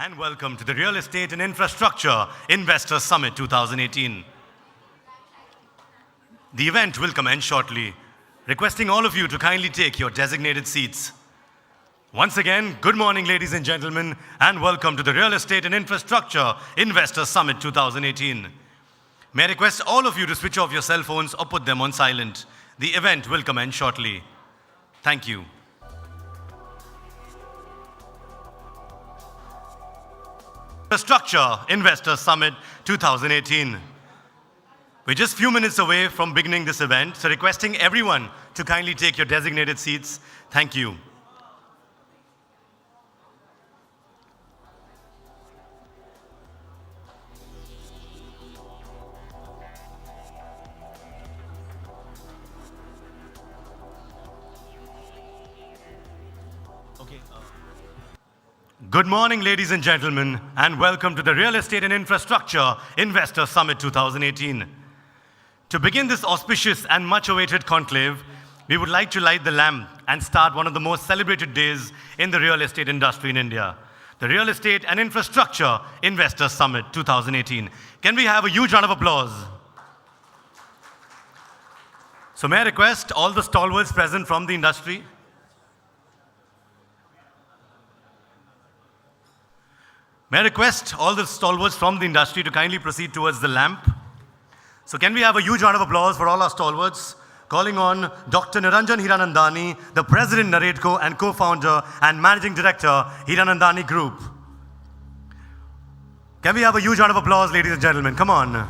and welcome to the Real Estate and Infrastructure Investor Summit 2018. The event will commence shortly, requesting all of you to kindly take your designated seats. Once again, good morning, ladies and gentlemen, and welcome to the Real Estate and Infrastructure Investor Summit 2018. May I request all of you to switch off your cell phones or put them on silent. The event will commence shortly. Thank you. Infrastructure Investor Summit 2018. We're just a few minutes away from beginning this event, so requesting everyone to kindly take your designated seats. Thank you. Good morning, ladies and gentlemen, and welcome to the Real Estate and Infrastructure Investor Summit 2018. To begin this auspicious and much-awaited conclave, we would like to light the lamp and start one of the most celebrated days in the real estate industry in India, the Real Estate and Infrastructure Investor Summit 2018. Can we have a huge round of applause? So may I request all the stalwarts present from the industry? May I request all the stalwarts from the industry to kindly proceed towards the lamp. So can we have a huge round of applause for all our stalwarts? Calling on Dr. Niranjan Hiranandani, the President, NAREDCO, and co-founder and Managing Director, Hiranandani Group. Can we have a huge round of applause, ladies and gentlemen? Come on.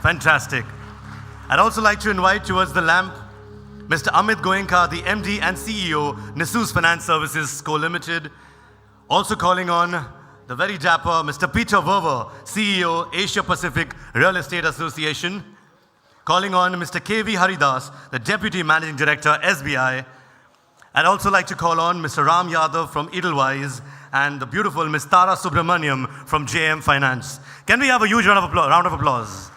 Fantastic. I'd also like to invite towards the lamp Mr. Amit Goenka, the MD and CEO, Nisus Finance Services Co. Limited. Also calling on the very dapper Mr. Peter Verwer, CEO, Asia Pacific Real Estate Association. Calling on Mr. KV Haridas, the Deputy Managing Director, SBI. I'd also like to call on Mr. Ram Yadav from Edelweiss and the beautiful Ms. Tara Subramaniam from JM Finance. Can we have a huge round of applause?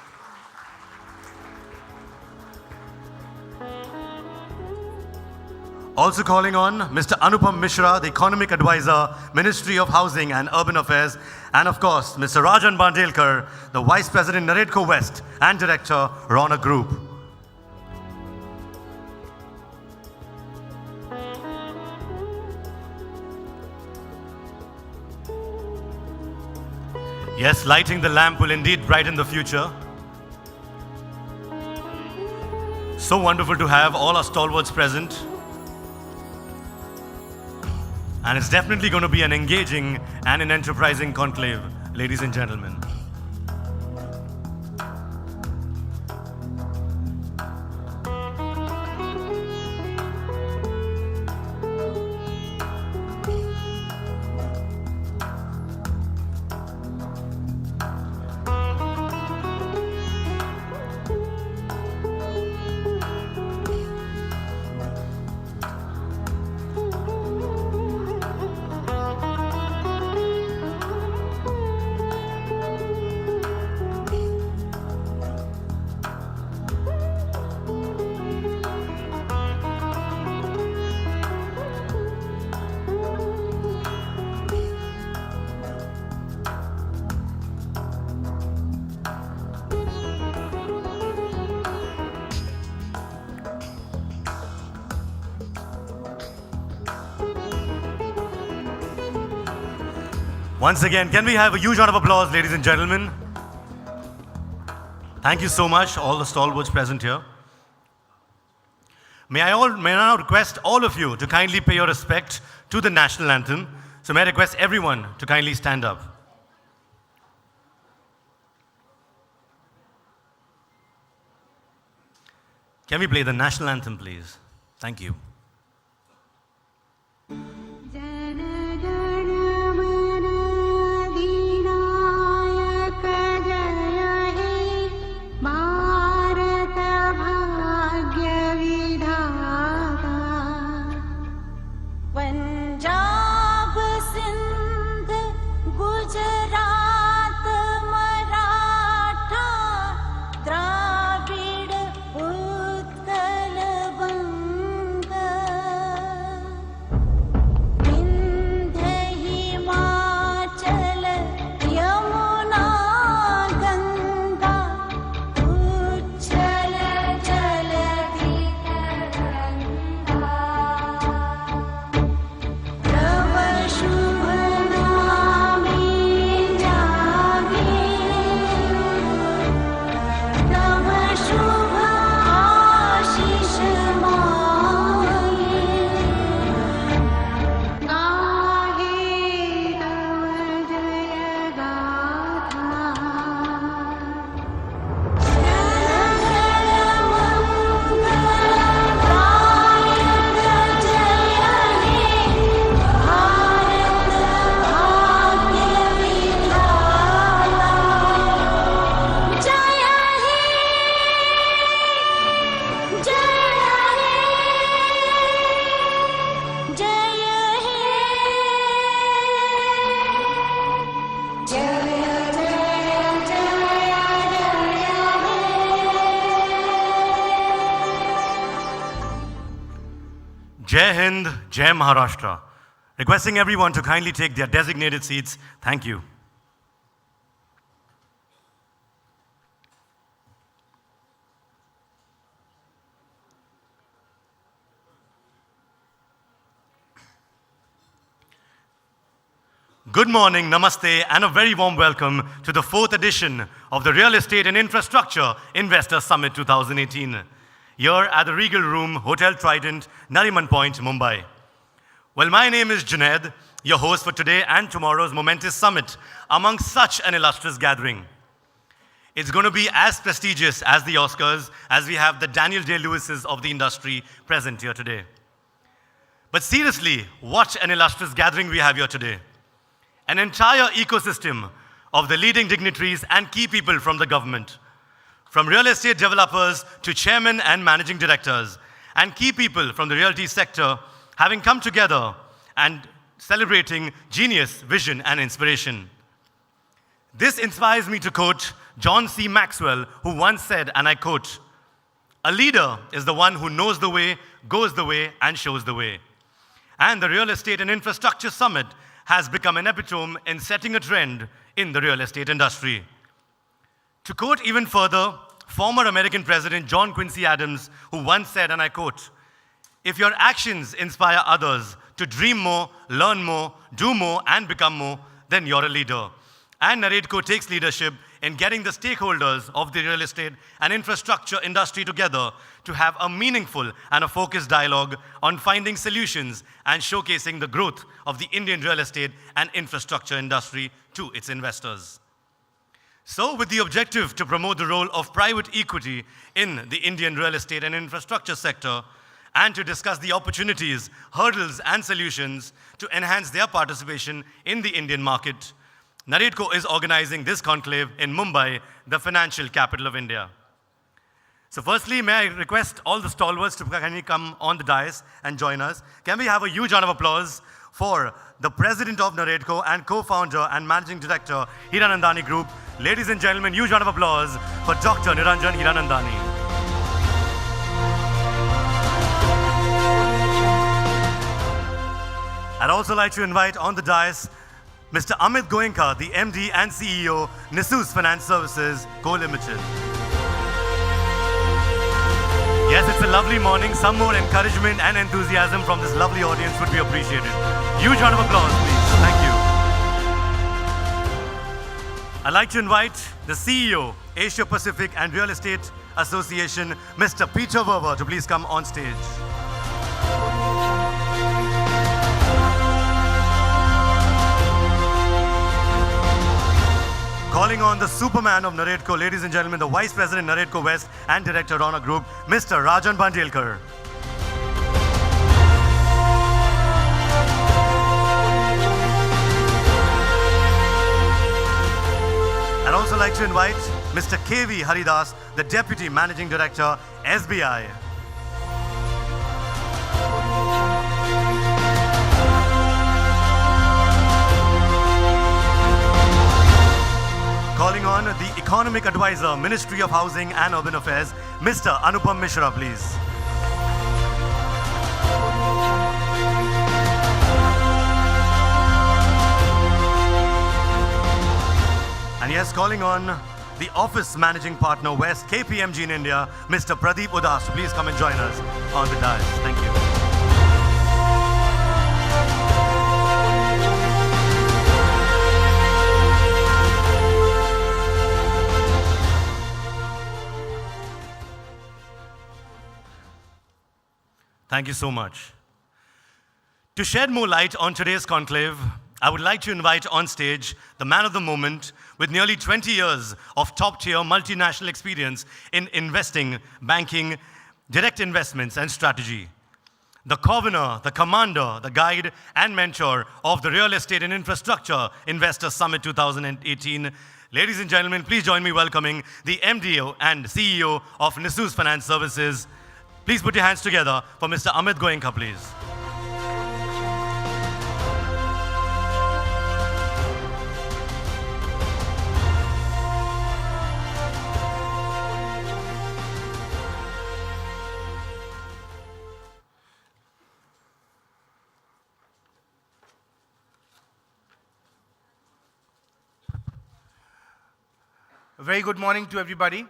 Also calling on Mr. Anupam Mishra, the Economic Advisor, Ministry of Housing and Urban Affairs, and of course, Mr. Rajan Bandelkar, the Vice President, NAREDCO West, and Director, Raunak Group. Yes, lighting the lamp will indeed brighten the future. So wonderful to have all our stalwarts present. And it's definitely going to be an engaging and an enterprising conclave, ladies and gentlemen. Once again, can we have a huge round of applause, ladies and gentlemen? Thank you so much, all the stalwarts present here. May I now request all of you to kindly pay your respect to the national anthem. So may I request everyone to kindly stand up. Can we play the national anthem, please? Thank you. Dravid Utkal Bang Jai Hind, Jai Maharashtra. Requesting everyone to kindly take their designated seats. Thank you. Good morning, namaste, and a very warm welcome to the 4th edition of the Real Estate and Infrastructure Investor Summit 2018, here at the Regal Room, Hotel Trident, Nariman Point, Mumbai. Well, my name is Junaid, your host for today and tomorrow's momentous summit among such an illustrious gathering. It's going to be as prestigious as the Oscars, as we have the Daniel Day-Lewises of the industry present here today. But seriously, what an illustrious gathering we have here today. An entire ecosystem of the leading dignitaries and key people from the government, from real estate developers to chairmen and managing directors, and key people from the realty sector having come together and celebrating genius, vision, and inspiration. This inspires me to quote John C. Maxwell, who once said, and I quote, "A leader is the one who knows the way, goes the way, and shows the way." And the Real Estate and Infrastructure Summit has become an epitome in setting a trend in the real estate industry. To quote even further, former American President John Quincy Adams, who once said, and I quote, "If your actions inspire others to dream more, learn more, do more, and become more, then you're a leader." And NAREDCO takes leadership in getting the stakeholders of the real estate and infrastructure industry together to have a meaningful and a focused dialogue on finding solutions and showcasing the growth of the Indian real estate and infrastructure industry to its investors. So, with the objective to promote the role of private equity in the Indian real estate and infrastructure sector, and to discuss the opportunities, hurdles, and solutions to enhance their participation in the Indian market, NAREDCO is organizing this conclave in Mumbai, the financial capital of India. So firstly, may I request all the stalwarts to kindly come on the dais and join us. Can we have a huge round of applause for the president of NAREDCO and co-founder and managing director, Hiranandani Group. Ladies and gentlemen, huge round of applause for Dr. Niranjan Hiranandani. I'd also like to invite on the dais Mr. Amit Goenka, the MD and CEO, Nisus Finance Services Co. Limited. Yes, it's a lovely morning. Some more encouragement and enthusiasm from this lovely audience would be appreciated. Huge round of applause, please. Thank you. I'd like to invite the CEO, Asia Pacific and Real Estate Association, Mr. Peter Verwer, to please come on stage. Calling on the Superman of NAREDCO, ladies and gentlemen, the Vice President NAREDCO West and Director Raunak Group, Mr. Rajan Bandelkar. I'd also like to invite Mr. KV Haridas, the Deputy Managing Director, SBI. Calling on the Economic Advisor, Ministry of Housing and Urban Affairs, Mr. Anupam Mishra, please. And yes, calling on the Office Managing Partner West, KPMG in India, Mr. Pradeep Udhas, please come and join us on the dais. Thank you. Thank you so much. To shed more light on today's conclave, I would like to invite on stage the man of the moment with nearly 20 years of top-tier multinational experience in investing, banking, direct investments, and strategy. The convener, the commander, the guide, and mentor of the Real Estate and Infrastructure Investor Summit 2018. Ladies and gentlemen, please join me welcoming the MD and CEO of Nisus Finance Services. Please put your hands together for Mr. Amit Goenka, please. A very good morning to everybody.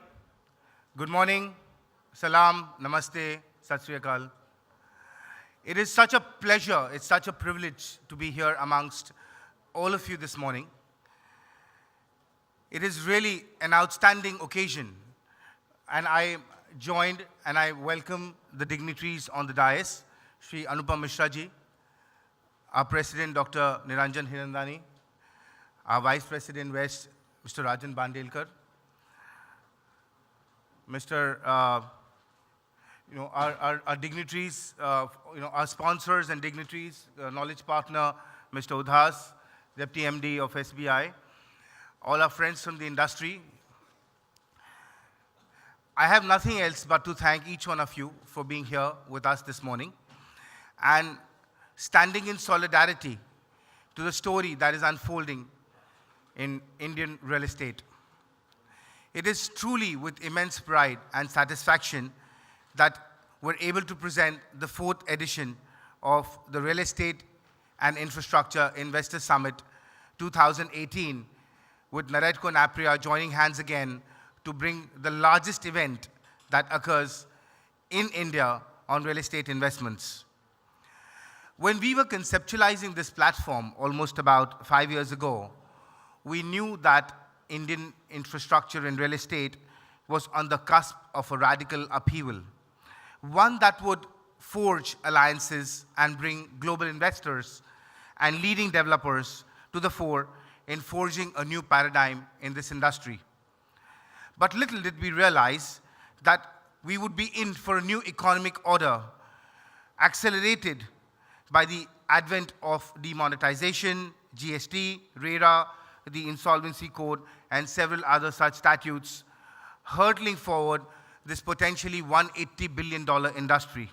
Good morning, salam, namaste, sat sri akal. It is such a pleasure, it's such a privilege to be here amongst all of you this morning. It is really an outstanding occasion, and I joined and I welcome the dignitaries on the dais, Shri Anupam Mishra ji, our President Dr. Niranjan Hiranandani, our Vice President West, Mr. Rajan Bandelkar, our dignitaries, our sponsors and dignitaries, knowledge partner, Mr. Udhas, Deputy MD of SBI, all our friends from the industry. I have nothing else but to thank each one of you for being here with us this morning and standing in solidarity to the story that is unfolding in Indian real estate. It is truly with immense pride and satisfaction that we're able to present the 4th edition of the Real Estate and Infrastructure Investor Summit 2018, with NAREDCO and APREA joining hands again to bring the largest event that occurs in India on real estate investments. When we were conceptualizing this platform almost about 5 years ago, we knew that Indian infrastructure and real estate was on the cusp of a radical upheaval, one that would forge alliances and bring global investors and leading developers to the fore in forging a new paradigm in this industry. But little did we realize that we would be in for a new economic order, accelerated by the advent of demonetization, GST, RERA, the Insolvency Code, and several other such statutes, hurtling forward this potentially $180 billion industry.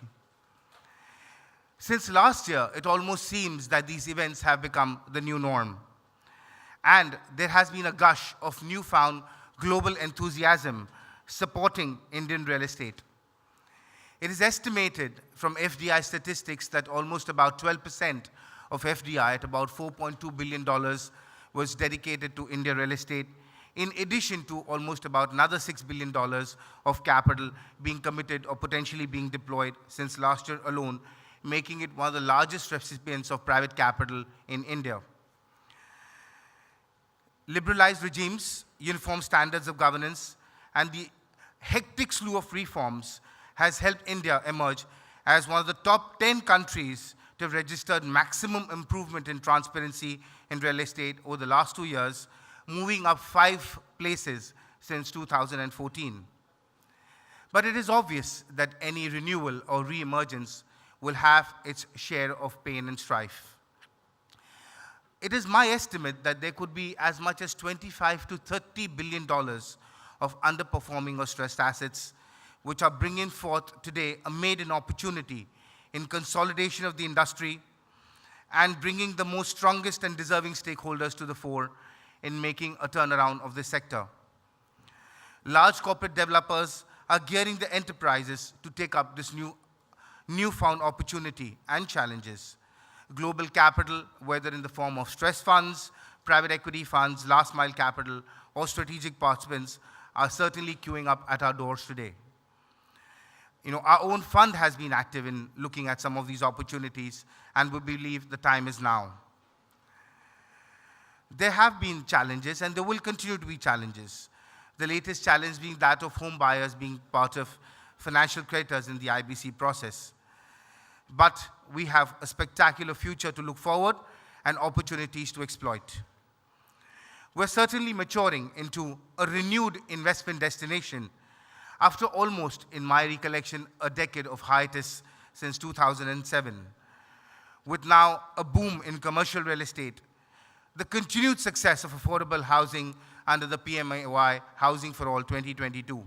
Since last year, it almost seems that these events have become the new norm. And there has been a gush of newfound global enthusiasm supporting Indian real estate. It is estimated from FDI statistics that almost about 12% of FDI, at about $4.2 billion, was dedicated to India real estate, in addition to almost about another $6 billion of capital being committed or potentially being deployed since last year alone, making it one of the largest recipients of private capital in India. Liberalized regimes, uniform standards of governance, and the hectic slew of reforms has helped India emerge as one of the top 10 countries to have registered maximum improvement in transparency in real estate over the last 2 years, moving up 5 places since 2014. But it is obvious that any renewal or re-emergence will have its share of pain and strife. It is my estimate that there could be as much as $25 to $30 billion of underperforming or stressed assets, which are bringing forth today a maiden opportunity in consolidation of the industry and bringing the most strongest and deserving stakeholders to the fore in making a turnaround of this sector. Large corporate developers are gearing their enterprises to take up this newfound opportunity and challenges. Global capital, whether in the form of stress funds, private equity funds, last mile capital, or strategic participants, are certainly queuing up at our doors today. Our own fund has been active in looking at some of these opportunities, and we believe the time is now. There have been challenges, and there will continue to be challenges. The latest challenge being that of home buyers being part of financial creditors in the IBC process. But we have a spectacular future to look forward and opportunities to exploit. We're certainly maturing into a renewed investment destination after almost, in my recollection, a decade of hiatus since 2007. With now a boom in commercial real estate, the continued success of affordable housing under the PMAY Housing for All 2022,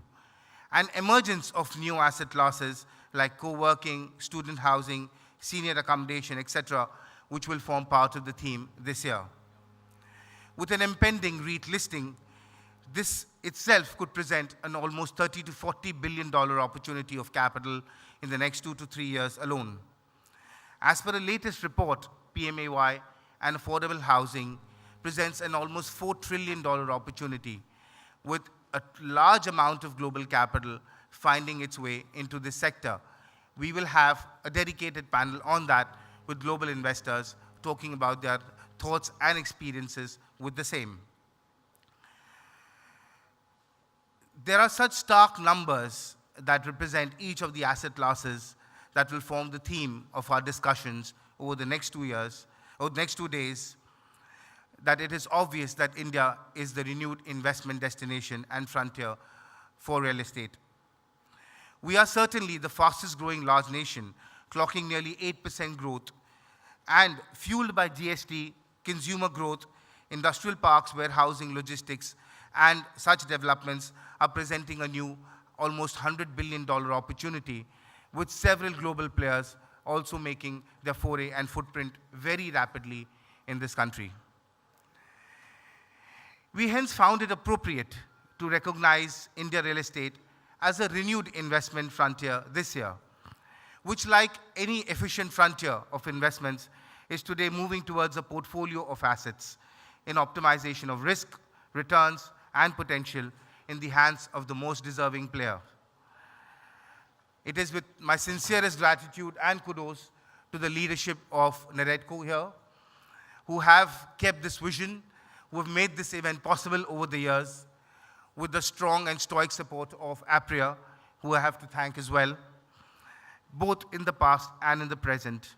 and emergence of new asset classes like co-working, student housing, senior accommodation, etc., which will form part of the theme this year. With an impending REIT listing, this itself could present an almost $30 to $40 billion opportunity of capital in the next 2 to 3 years alone. As per the latest report, PMAY and affordable housing presents an almost $4 trillion opportunity, with a large amount of global capital finding its way into this sector. We will have a dedicated panel on that with global investors talking about their thoughts and experiences with the same. There are such stark numbers that represent each of the asset classes that will form the theme of our discussions over the next 2 years, or next 2 days, that it is obvious that India is the renewed investment destination and frontier for real estate. We are certainly the fastest growing large nation, clocking nearly 8% growth, and fueled by GST, consumer growth, industrial parks, warehousing, logistics, and such developments are presenting a new almost $100 billion opportunity, with several global players also making their foray and footprint very rapidly in this country. We hence found it appropriate to recognize India real estate as a renewed investment frontier this year, which, like any efficient frontier of investments, is today moving towards a portfolio of assets in optimization of risk, returns, and potential in the hands of the most deserving player. It is with my sincerest gratitude and kudos to the leadership of NAREDCO here, who have kept this vision, who have made this event possible over the years, with the strong and stoic support of APREA, who I have to thank as well, both in the past and in the present,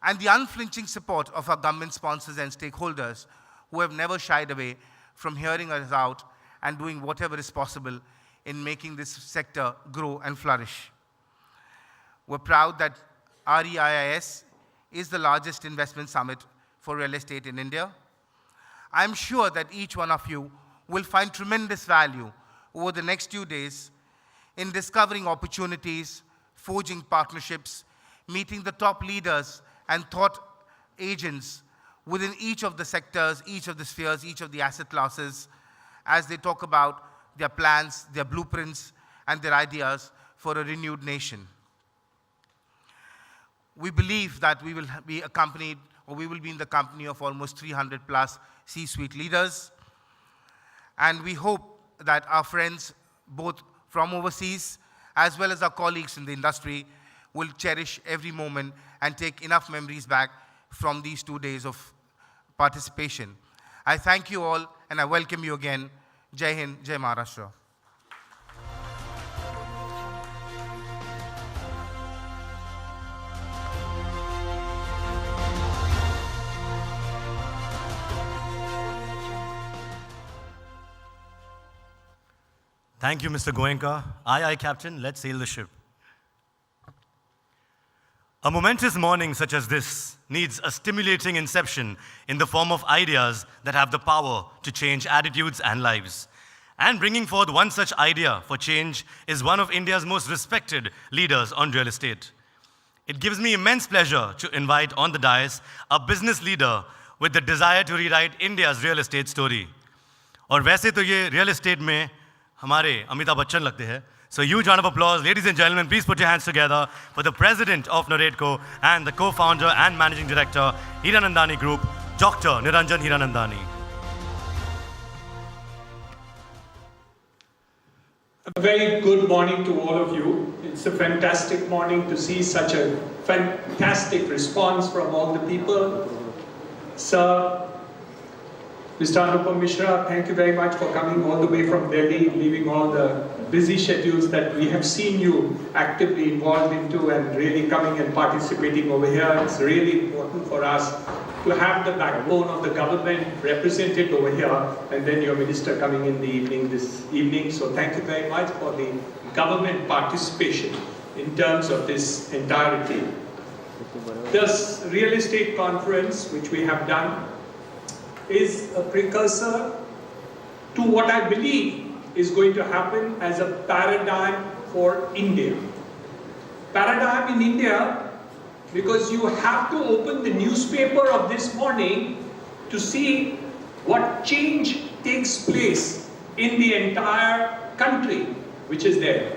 and the unflinching support of our government sponsors and stakeholders, who have never shied away from hearing us out and doing whatever is possible in making this sector grow and flourish. We're proud that REIIS is the largest investment summit for real estate in India. I'm sure that each one of you will find tremendous value over the next 2 days in discovering opportunities, forging partnerships, meeting the top leaders and thought agents within each of the sectors, each of the spheres, each of the asset classes, as they talk about their plans, their blueprints, and their ideas for a renewed nation. We believe that we will be accompanied, or we will be in the company of almost 300 plus C-suite leaders. And we hope that our friends, both from overseas, as well as our colleagues in the industry, will cherish every moment and take enough memories back from these 2 days of participation. I thank you all, and I welcome you again. Jai Hind, Jai Maharashtra. Thank you, Mr. Goenka. Aye, Captain. Let's sail the ship. A momentous morning such as this needs a stimulating inception in the form of ideas that have the power to change attitudes and lives. And bringing forth one such idea for change is one of India's most respected leaders on real estate. It gives me immense pleasure to invite on the dais a business leader with the desire to rewrite India's real estate story. और वैसे तो ये real estate में हमारे अमिताभ बच्चन लगते हैं. So huge round of applause. Ladies and gentlemen, please put your hands together for the president of NAREDCO and the co-founder and managing director, Hiranandani Group, Dr. Niranjan Hiranandani. A very good morning to all of you. It's a fantastic morning to see such a fantastic response from all the people. Sir, Mr. Anupam Mishra, thank you very much for coming all the way from Delhi, leaving all the busy schedules that we have seen you actively involved into and really coming and participating over here. It's really important for us to have the backbone of the government represented over here, and then your minister coming in the evening this evening. So thank you very much for the government participation in terms of this entirety. This real estate conference, which we have done, is a precursor to what I believe is going to happen as a paradigm for India. Paradigm in India, because you have to open the newspaper of this morning to see what change takes place in the entire country, which is there.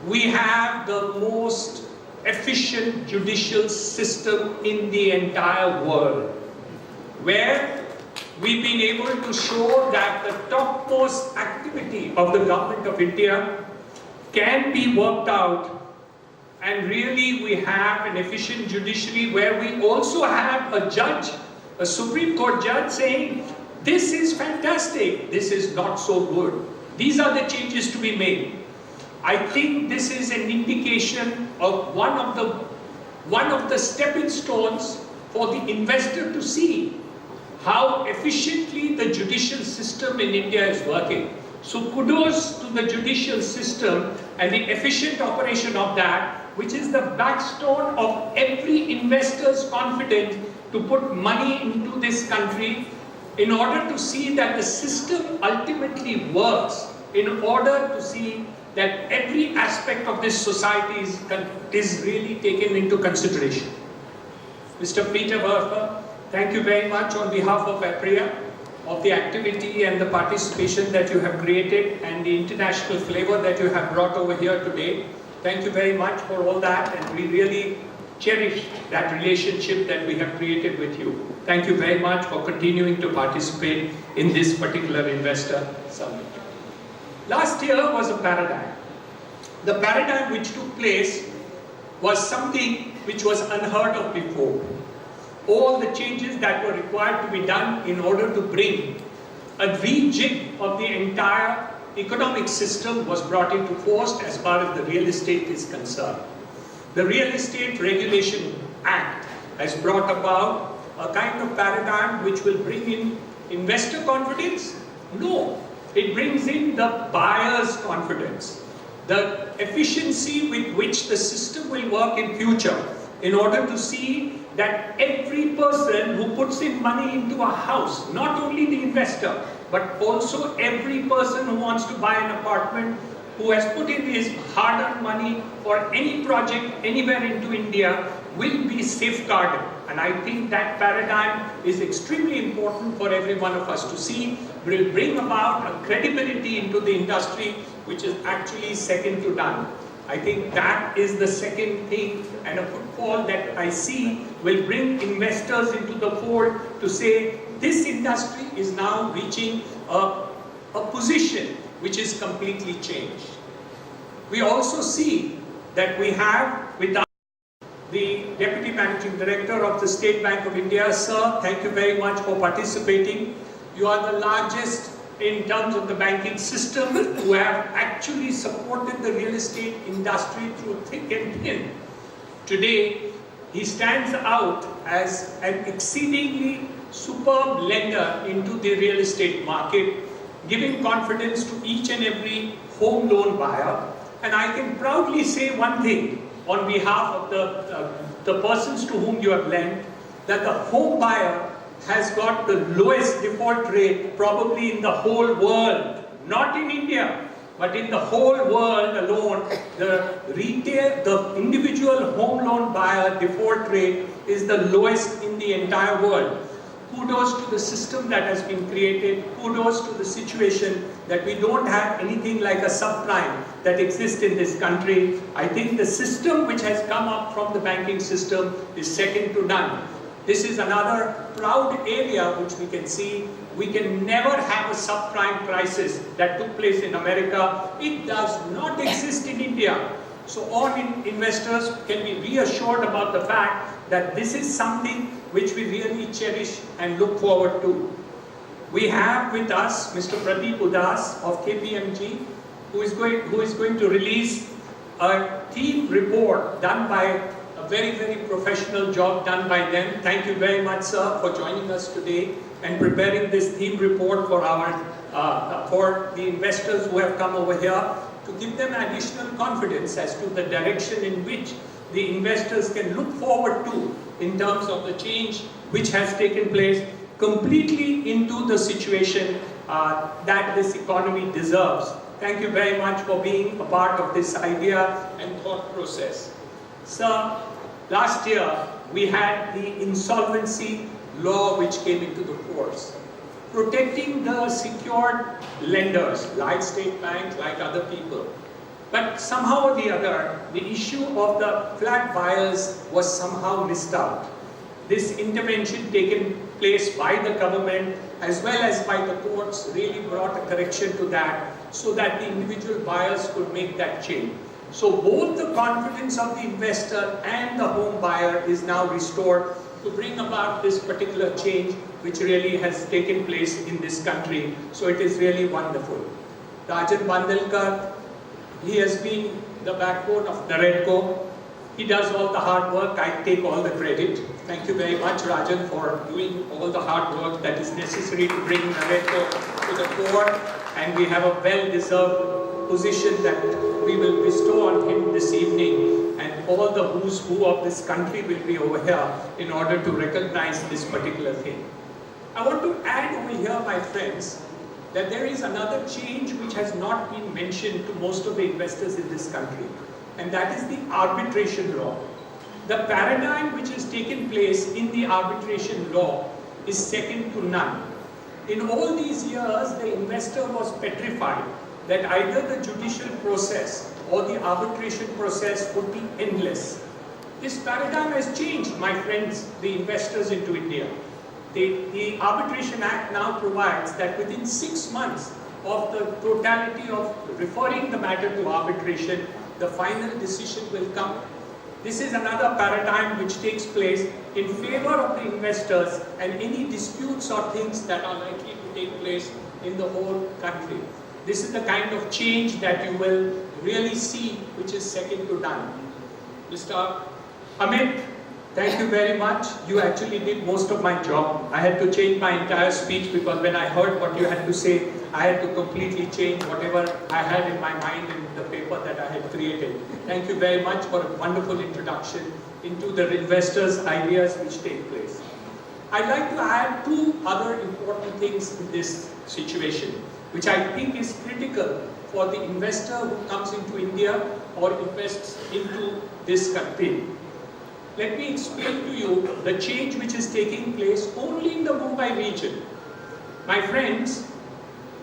We have the most efficient judicial system in the entire world, where we've been able to show that the topmost activity of the government of India can be worked out, and really we have an efficient judiciary where we also have a judge, a Supreme Court judge saying, this is fantastic, this is not so good. These are the changes to be made. I think this is an indication of one of the stepping stones for the investor to see how efficiently the judicial system in India is working. So kudos to the judicial system and the efficient operation of that, which is the backstone of every investor's confidence to put money into this country in order to see that the system ultimately works, in order to see that every aspect of this society is really taken into consideration. Mr. Peter Verwer, thank you very much on behalf of APREA, of the activity and the participation that you have created and the international flavor that you have brought over here today. Thank you very much for all that, and we really cherish that relationship that we have created with you. Thank you very much for continuing to participate in this particular investor summit. Last year was a paradigm. The paradigm which took place was something which was unheard of before. All the changes that were required to be done in order to bring a rejig of the entire economic system was brought into force as far as the real estate is concerned. The Real Estate Regulation Act has brought about a kind of paradigm which will bring in investor confidence? No. It brings in the buyer's confidence, the efficiency with which the system will work in future in order to see that every person who puts in money into a house, not only the investor, but also every person who wants to buy an apartment, who has put in his hard-earned money for any project anywhere into India, will be safeguarded. And I think that paradigm is extremely important for every one of us to see. Will bring about a credibility into the industry which is actually second to none. I think that is the second thing, and a footfall that I see will bring investors into the fold to say this industry is now reaching a position which is completely changed. We also see that we have with us the Deputy Managing Director of the State Bank of India. Sir, thank you very much for participating. You are the largest in terms of the banking system who have actually supported the real estate industry through thick and thin. Today, he stands out as an exceedingly superb lender into the real estate market, giving confidence to each and every home loan buyer. And I can proudly say one thing on behalf of the persons to whom you have lent, that the home buyer has got the lowest default rate probably in the whole world, not in India, but in the whole world alone. The individual home loan buyer default rate is the lowest in the entire world. Kudos to the system that has been created. Kudos to the situation that we don't have anything like a subprime that exists in this country. I think the system which has come up from the banking system is second to none. This is another proud area which we can see. We can never have a subprime crisis that took place in America. It does not exist in India. So all investors can be reassured about the fact that this is something which we really cherish and look forward to. We have with us Mr. Pradeep Udhas of KPMG, who is going to release a team report done by a very, very professional job done by them. Thank you very much, sir, for joining us today and preparing this theme report for for the investors who have come over here, to give them additional confidence as to the direction in which the investors can look forward to in terms of the change which has taken place completely into the situation that this economy deserves. Thank you very much for being a part of this idea and thought process. Sir, last year we had the insolvency law which came into the force, protecting the secured lenders like State Bank, like other people. But somehow or the other, the issue of the flat buyers was somehow missed out. This intervention taken place by the government as well as by the courts really brought a correction to that so that the individual buyers could make that change. So both the confidence of the investor and the home buyer is now restored to bring about this particular change which really has taken place in this country. So it is really wonderful. Rajan Bandelkar, he has been the backbone of NAREDCO. He does all the hard work, I take all the credit. Thank you very much, Rajan, for doing all the hard work that is necessary to bring NAREDCO to the fore. And we have a well-deserved position that we will bestow on him this evening. And all the who's who of this country will be over here in order to recognize this particular thing. I want to add over here, my friends, that there is another change which has not been mentioned to most of the investors in this country. And that is the arbitration law. The paradigm which has taken place in the arbitration law is second to none. In all these years, the investor was petrified that either the judicial process or the arbitration process would be endless. This paradigm has changed, my friends, the investors into India. The Arbitration Act now provides that within 6 months of the totality of referring the matter to arbitration, the final decision will come. This is another paradigm which takes place in favor of the investors and any disputes or things that are likely to take place in the whole country. This is the kind of change that you will really see, which is second to none. Mr. Amit, thank you very much. You actually did most of my job. I had to change my entire speech because when I heard what you had to say, I had to completely change whatever I had in my mind in the paper that I had created. Thank you very much for a wonderful introduction into the investors' ideas which take place. I'd like to add two other important things in this situation, which I think is critical for the investor who comes into India or invests into this country. Let me explain to you the change which is taking place only in the Mumbai region. My friends,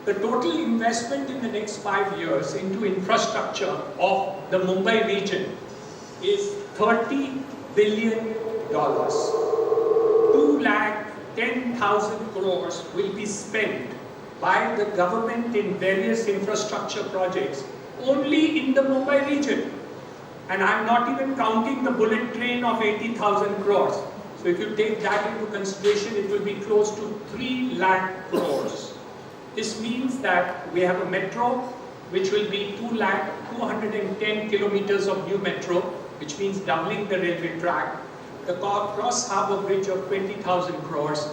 the total investment in the next 5 years into infrastructure of the Mumbai region is $30 billion. 210,000 crores will be spent by the government in various infrastructure projects only in the Mumbai region. And I'm not even counting the bullet train of 80,000 crores. So if you take that into consideration, it will be close to 3 lakh crores. This means that we have a metro, which will be 210 kilometers of new metro, which means doubling the railway track, the cross-harbour bridge of 20,000 crores,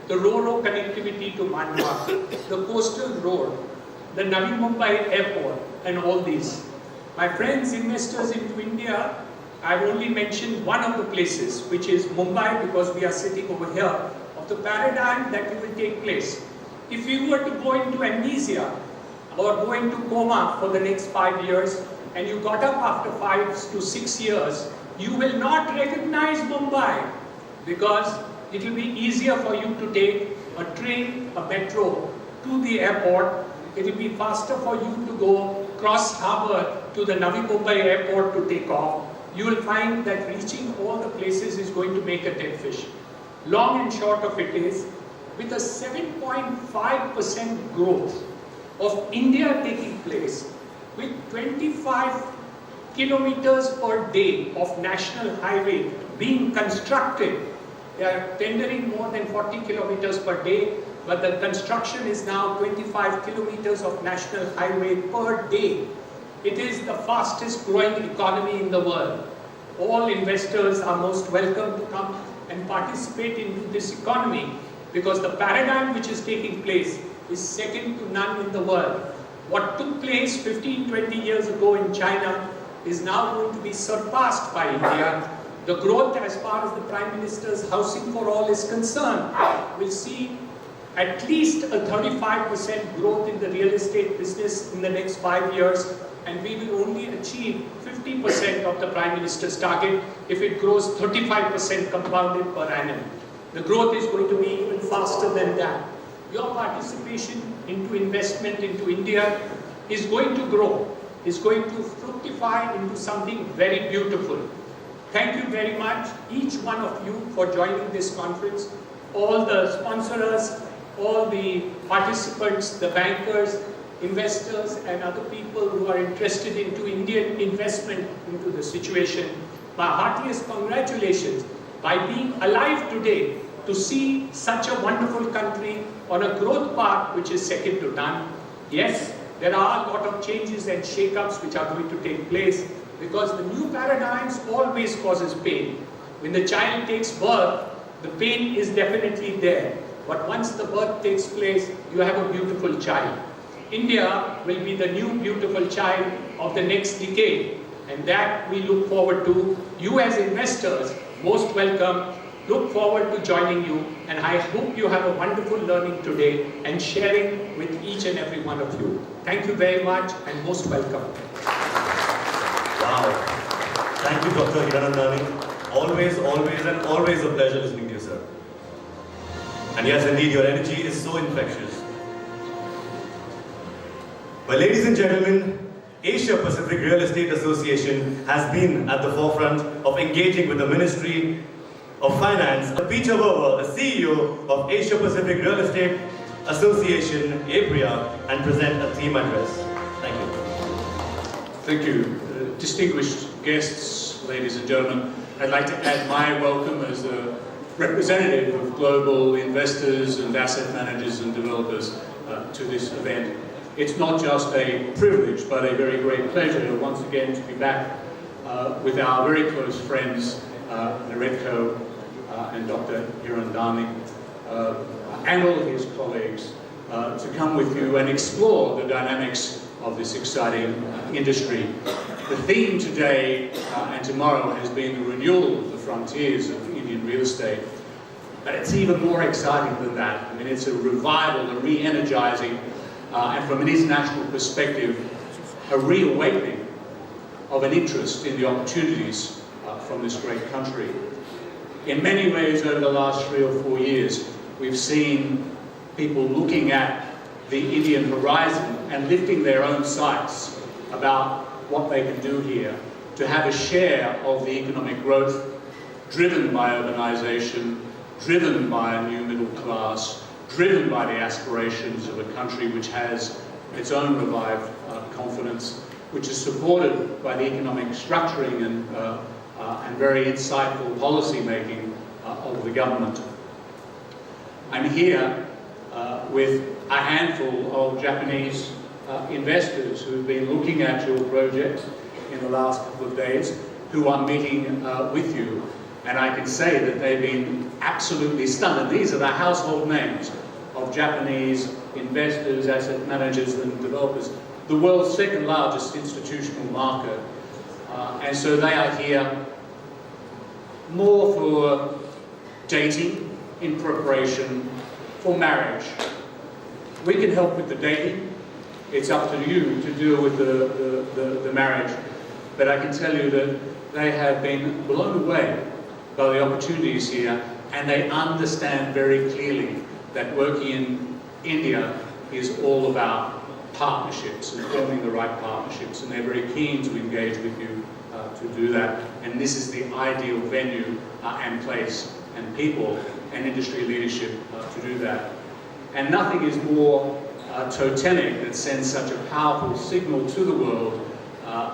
the Ro-Ro connectivity to Mandwa, the coastal road, the Navi Mumbai airport, and all these. My friends, investors into India, I've only mentioned one of the places, which is Mumbai, because we are sitting over here, of the paradigm that will take place. If you were to go into amnesia or go into coma for the next 5 years, and you got up after 5 to 6 years, you will not recognize Mumbai, because it will be easier for you to take a train, a metro to the airport. It will be faster for you to go cross harbour to the Navi Mumbai airport to take off. You will find that reaching all the places is going to make a dead fish. Long and short of it is, with a 7.5% growth of India taking place, with 25 kilometers per day of national highway being constructed. They are tendering more than 40 kilometers per day, but the construction is now 25 kilometers of national highway per day. It is the fastest growing economy in the world. All investors are most welcome to come and participate into this economy, because the paradigm which is taking place is second to none in the world. What took place 15-20 years ago in China is now going to be surpassed by India. The growth, as far as the Prime Minister's Housing for All is concerned, will see at least a 35% growth in the real estate business in the next 5 years, and we will only achieve 50% of the Prime Minister's target if it grows 35% compounded per annum. The growth is going to be even faster than that. Your participation into investment into India is going to grow, is going to fructify into something very beautiful. Thank you very much, each one of you, for joining this conference. all the sponsors, all the participants, the bankers, investors and other people who are interested into Indian investment into the situation. My heartiest congratulations by being alive today to see such a wonderful country on a growth path which is second to none. Yes, there are a lot of changes and shake-ups which are going to take place because the new paradigms always causes pain. When the child takes birth, the pain is definitely there. But once the birth takes place, you have a beautiful child. India will be the new beautiful child of the next decade, and that we look forward to. You as investors, most welcome. Look forward to joining you, and I hope you have a wonderful learning today and sharing with each and every one of you. Thank you very much and most welcome. Wow. Thank you, Dr. Hiranandani. Always, always, and always a pleasure listening to you, sir. And yes, indeed, your energy is so infectious. Well, ladies and gentlemen, Asia Pacific Real Estate Association has been at the forefront of engaging with the Ministry of Finance. Peter Verwer, the CEO of Asia Pacific Real Estate Association, APREA, and present a theme address. Thank you. Thank you. Distinguished guests, ladies and gentlemen, I'd like to add my welcome as a representative of global investors and asset managers and developers to this event. It's not just a privilege, but a very great pleasure once again to be back with our very close friends, NAREDCO and Dr. Hiranandani, and all of his colleagues, to come with you and explore the dynamics of this exciting industry. The theme today and tomorrow has been the renewal of the frontiers of Indian real estate. But it's even more exciting than that. I mean, it's a revival, a re-energizing, and from an international perspective, a reawakening of an interest in the opportunities from this great country. In many ways, over the last 3 or 4 years, we've seen people looking at the Indian horizon and lifting their own sights about what they can do here to have a share of the economic growth driven by urbanization, driven by a new middle class, driven by the aspirations of a country which has its own revived confidence, which is supported by the economic structuring and very insightful policy making of the government. I'm here with a handful of Japanese investors who've been looking at your project in the last couple of days, who are meeting with you, and I can say that they've been absolutely stunned. And these are the household names of Japanese investors, asset managers and developers, the world's second largest institutional market. And so they are here more for dating, in preparation for marriage. We can help with the dating. It's up to you to deal with the marriage. But I can tell you that they have been blown away by the opportunities here, and they understand very clearly that working in India is all about partnerships and forming the right partnerships, and they're very keen to engage with you to do that. And this is the ideal venue and place and people and industry leadership to do that. And nothing is more totemic that sends such a powerful signal to the world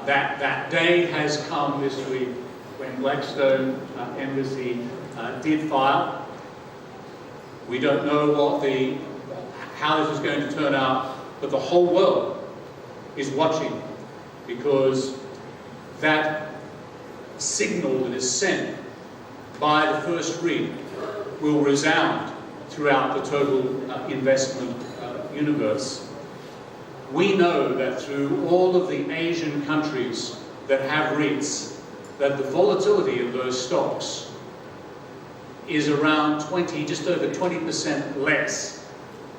that that day has come this week when Blackstone Embassy did file. We don't know how this is going to turn out, but the whole world is watching, because that signal that is sent by the first REIT will resound throughout the total investment universe. We know that through all of the Asian countries that have REITs, that the volatility of those stocks is around just over 20% less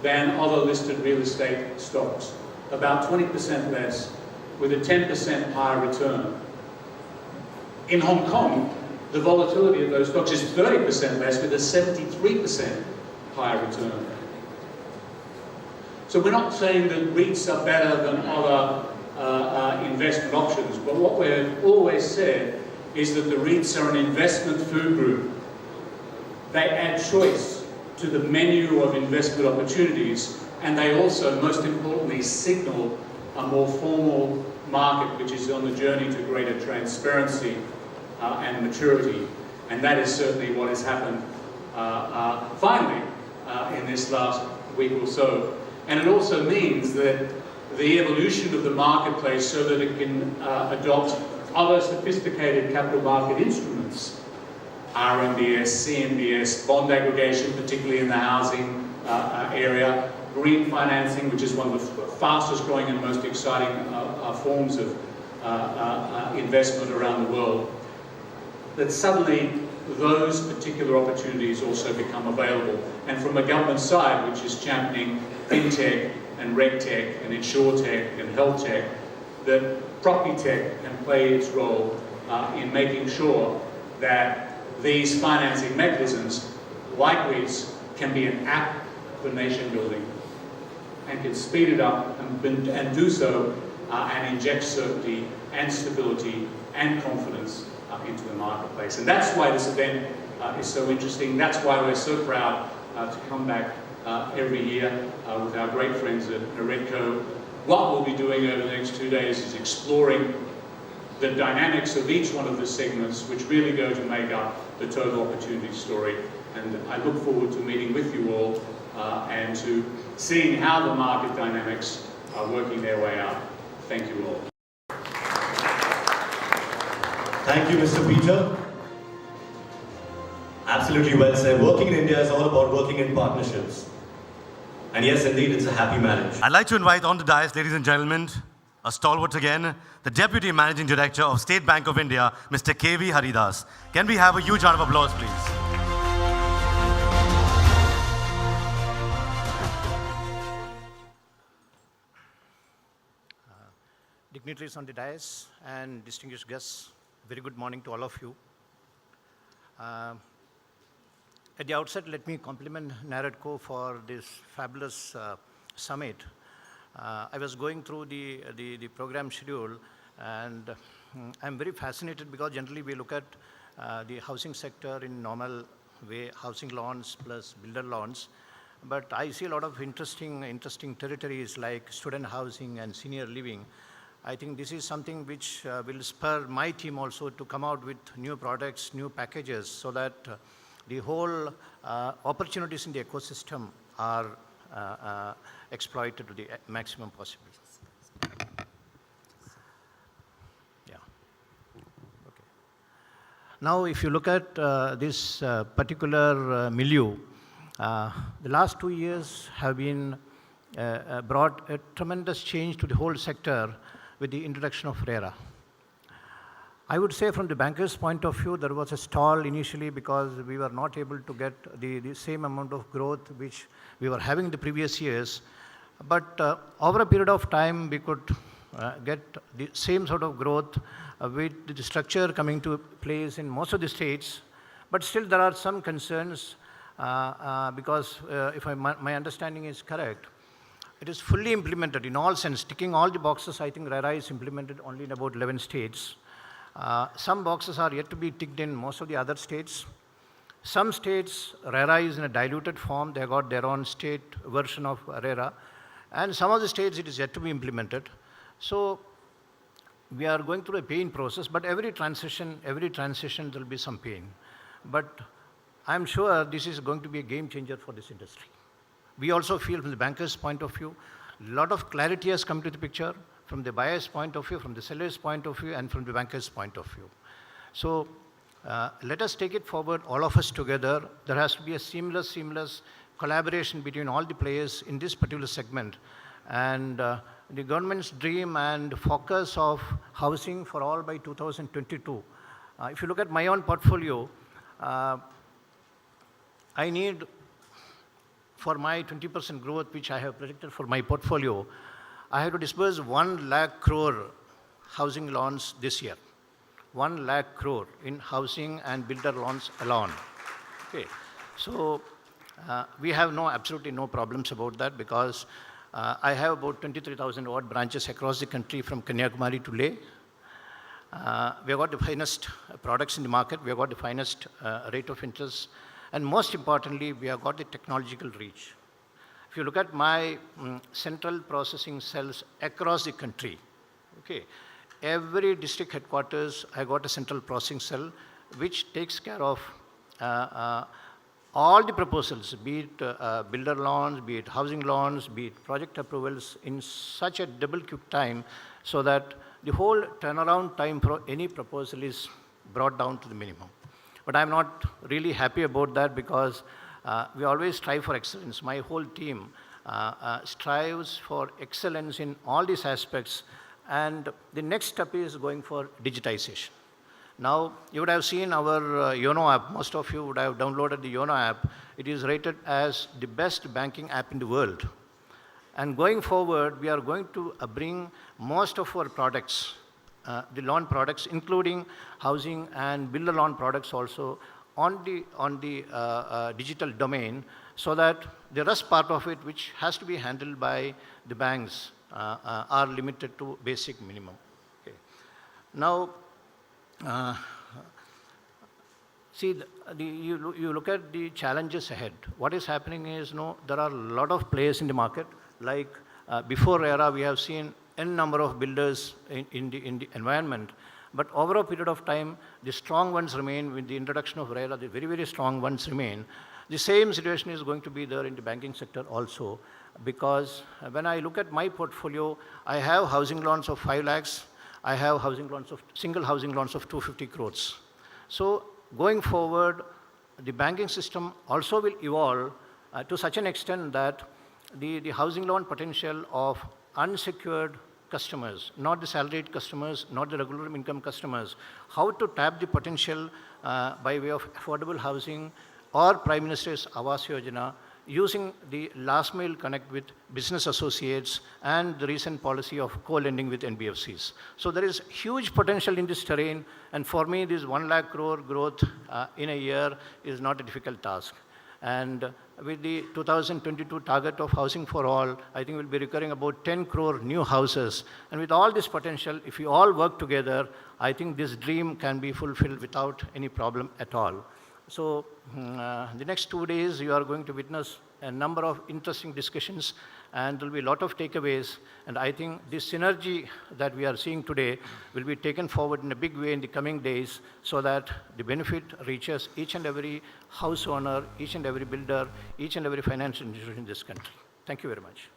than other listed real estate stocks. About 20% less, with a 10% higher return. In Hong Kong, the volatility of those stocks is 30% less, with a 73% higher return. So we're not saying that REITs are better than other investment options, but what we've always said is that the REITs are an investment food group. They add choice to the menu of investment opportunities, and they also, most importantly, signal a more formal market which is on the journey to greater transparency and maturity. And that is certainly what has happened finally in this last week or so. And it also means that the evolution of the marketplace so that it can adopt other sophisticated capital market instruments, RMBS, CMBS, bond aggregation, particularly in the housing area, green financing, which is one of the fastest growing and most exciting forms of investment around the world, that suddenly those particular opportunities also become available. And from a government side, which is championing fintech and regtech and insurtech and health tech, that property tech can play its role in making sure that these financing mechanisms, like REIIS, can be an app for nation building and can speed it up and do so and inject certainty and stability and confidence into the marketplace. And that's why this event is so interesting. That's why we're so proud to come back every year with our great friends at NAREDCO. What we'll be doing over the next 2 days is exploring the dynamics of each one of the segments which really go to make up the total opportunity story. And I look forward to meeting with you all and to seeing how the market dynamics are working their way out. Thank you all. Thank you, Mr. Peter. Absolutely well said. Working in India is all about working in partnerships. And yes, indeed, it's a happy marriage. I'd like to invite on the dais, ladies and gentlemen, a stalwart again, the Deputy Managing Director of State Bank of India, Mr. K.V. Haridas. Can we have a huge round of applause, please? Dignitaries on the dais and distinguished guests, very good morning to all of you. At the outset, let me compliment NAREDCO for this fabulous summit. I was going through the program schedule, and I'm very fascinated because generally we look at the housing sector in normal way, housing loans plus builder loans. But I see a lot of interesting territories like student housing and senior living. I think this is something which will spur my team also to come out with new products, new packages, so that the whole opportunities in the ecosystem are exploited to the maximum possible. Yeah. Okay. Now, if you look at this particular milieu, the last 2 years have been brought a tremendous change to the whole sector with the introduction of RERA. I would say from the bankers' point of view, there was a stall initially because we were not able to get the same amount of growth which we were having in the previous years. But over a period of time, we could get the same sort of growth with the structure coming to place in most of the states. But still there are some concerns because if my understanding is correct, it is fully implemented in all sense, ticking all the boxes. I think RERA is implemented only in about 11 states. Some boxes are yet to be ticked in most of the other states. Some states, RERA is in a diluted form. They got their own state version of RERA. And some of the states, it is yet to be implemented. So we are going through a pain process, but every transition, there will be some pain. But I'm sure this is going to be a game changer for this industry. We also feel from the bankers' point of view, a lot of clarity has come to the picture from the buyer's point of view, from the seller's point of view, and from the banker's point of view. So let us take it forward, all of us together. There has to be a seamless collaboration between all the players in this particular segment. And the government's dream and focus of housing for all by 2022. If you look at my own portfolio, I need, for my 20% growth, which I have predicted for my portfolio, I have to disburse 1 lakh crore housing loans this year. 1 lakh crore in housing and builder loans alone. Okay. So we have absolutely no problems about that because I have about 23,000 odd branches across the country from Kanyakumari to Leh. We have got the finest products in the market. We have got the finest rate of interest. And most importantly, we have got the technological reach. If you look at my central processing cells across the country, okay, every district headquarters, I got a central processing cell which takes care of all the proposals, be it builder loans, be it housing loans, be it project approvals in such a double quick time so that the whole turnaround time for any proposal is brought down to the minimum. But I'm not really happy about that because we always strive for excellence. My whole team strives for excellence in all these aspects, and the next step is going for digitization. Now, you would have seen our YONO app. Most of you would have downloaded the YONO app. It is rated as the best banking app in the world. And going forward, we are going to bring most of our products, the loan products, including housing and builder loan products also, on the digital domain, so that the rest part of it, which has to be handled by the banks, are limited to basic minimum. Okay. Now, see, you look at the challenges ahead. What is happening is, there are a lot of players in the market. Like before era, we have seen n number of builders in the environment. But over a period of time, the strong ones remain. With the introduction of REIIS, the very, very strong ones remain. The same situation is going to be there in the banking sector also, because when I look at my portfolio, I have housing loans of 5 lakhs. I have single housing loans of 250 crores. So going forward, the banking system also will evolve to such an extent that the housing loan potential of unsecured customers, not the salaried customers, not the regular income customers, how to tap the potential by way of affordable housing or Prime Minister's Awas Yojana, using the last mile connect with business associates and the recent policy of co-lending with NBFCs. So there is huge potential in this terrain, and for me this 1 lakh crore growth in a year is not a difficult task. And with the 2022 target of housing for all, I think we'll be requiring about 10 crore new houses. And with all this potential, if we all work together, I think this dream can be fulfilled without any problem at all. So the next 2 days, you are going to witness a number of interesting discussions, and there will be a lot of takeaways. And I think this synergy that we are seeing today will be taken forward in a big way in the coming days, so that the benefit reaches each and every house owner, each and every builder, each and every financial institution in this country. Thank you very much.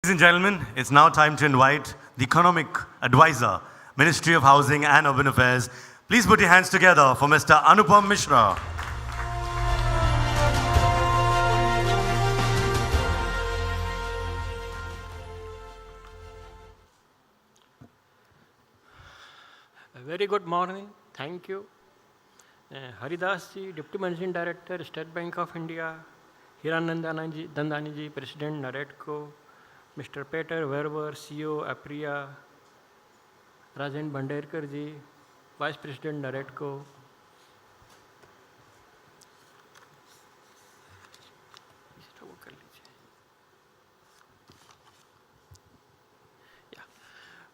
Ladies and gentlemen, it's now time to invite the Economic Advisor, Ministry of Housing and Urban Affairs. Please put your hands together for Mr. Anupam Mishra. A very good morning. Thank you. Haridas ji, Deputy Managing Director, State Bank of India, Hiranandani ji, President, NAREDCO, Mr. Peter Verwer, CEO, APREA, Rajan Bandelkar ji, Vice President, NAREDCO,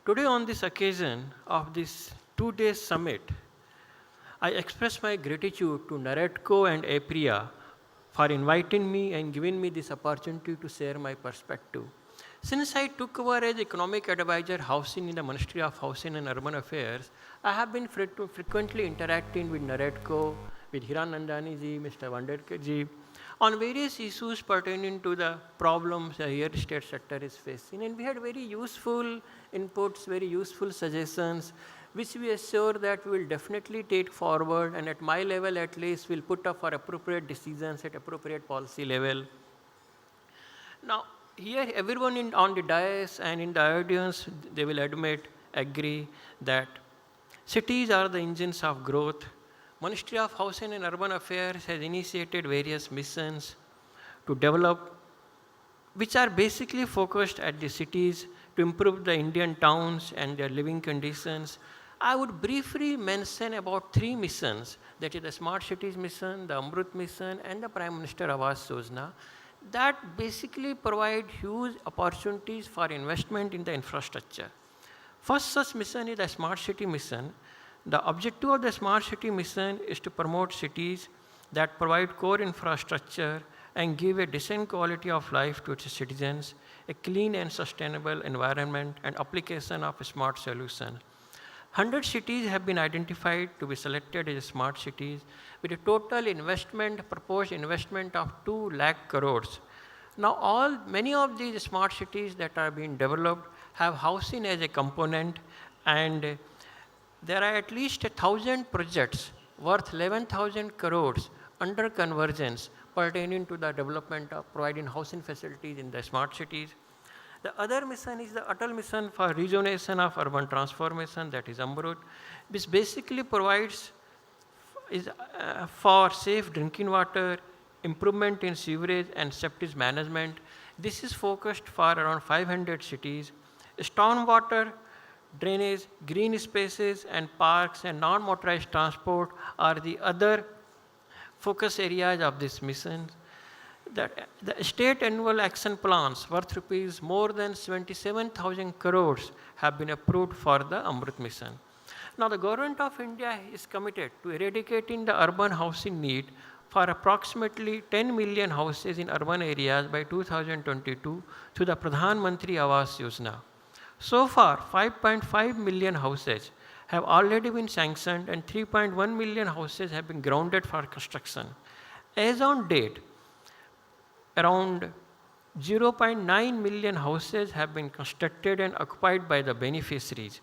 Today on this occasion of this 2-day summit, I express my gratitude to NAREDCO and APREA for inviting me and giving me this opportunity to share my perspective. Since I took over as Economic Advisor Housing in the Ministry of Housing and Urban Affairs, I have been frequently interacting with NAREDCO, with Hiranandani ji, Mr. Bandelkar ji, on various issues pertaining to the problems the real estate sector is facing. And we had very useful inputs, very useful suggestions, which we assure that we will definitely take forward, and at my level at least, we'll put up for appropriate decisions at appropriate policy level. Now, here everyone on the dais and in the audience, they will agree that cities are the engines of growth. Ministry of Housing and Urban Affairs has initiated various missions to develop, which are basically focused at the cities to improve the Indian towns and their living conditions. I would briefly mention about 3 missions, that is the Smart Cities Mission, the Amrut Mission, and the Prime Minister Awas Yojana, that basically provide huge opportunities for investment in the infrastructure. First such mission is the Smart City Mission. The objective of the Smart City mission is to promote cities that provide core infrastructure and give a decent quality of life to its citizens, a clean and sustainable environment, and application of a smart solution. 100 cities have been identified to be selected as smart cities with a total investment, proposed investment of 2 lakh crores. Now many of these smart cities that are being developed have housing as a component, and there are at least 1,000 projects worth 11,000 crores under convergence pertaining to the development of providing housing facilities in the smart cities. The other mission is the Atal Mission for Rejuvenation of Urban Transformation, that is AMRUT, which basically provides for safe drinking water, improvement in sewerage and septic management. This is focused for around 500 cities. Stormwater, drainage, green spaces and parks and non-motorized transport are the other focus areas of this mission. The state annual action plans worth rupees more than 77,000 crores have been approved for the Amrit mission. Now the government of India is committed to eradicating the urban housing need for approximately 10 million houses in urban areas by 2022 through the Pradhan Mantri Awas Yojana. So far, 5.5 million houses have already been sanctioned and 3.1 million houses have been grounded for construction. As on date, around 0.9 million houses have been constructed and occupied by the beneficiaries.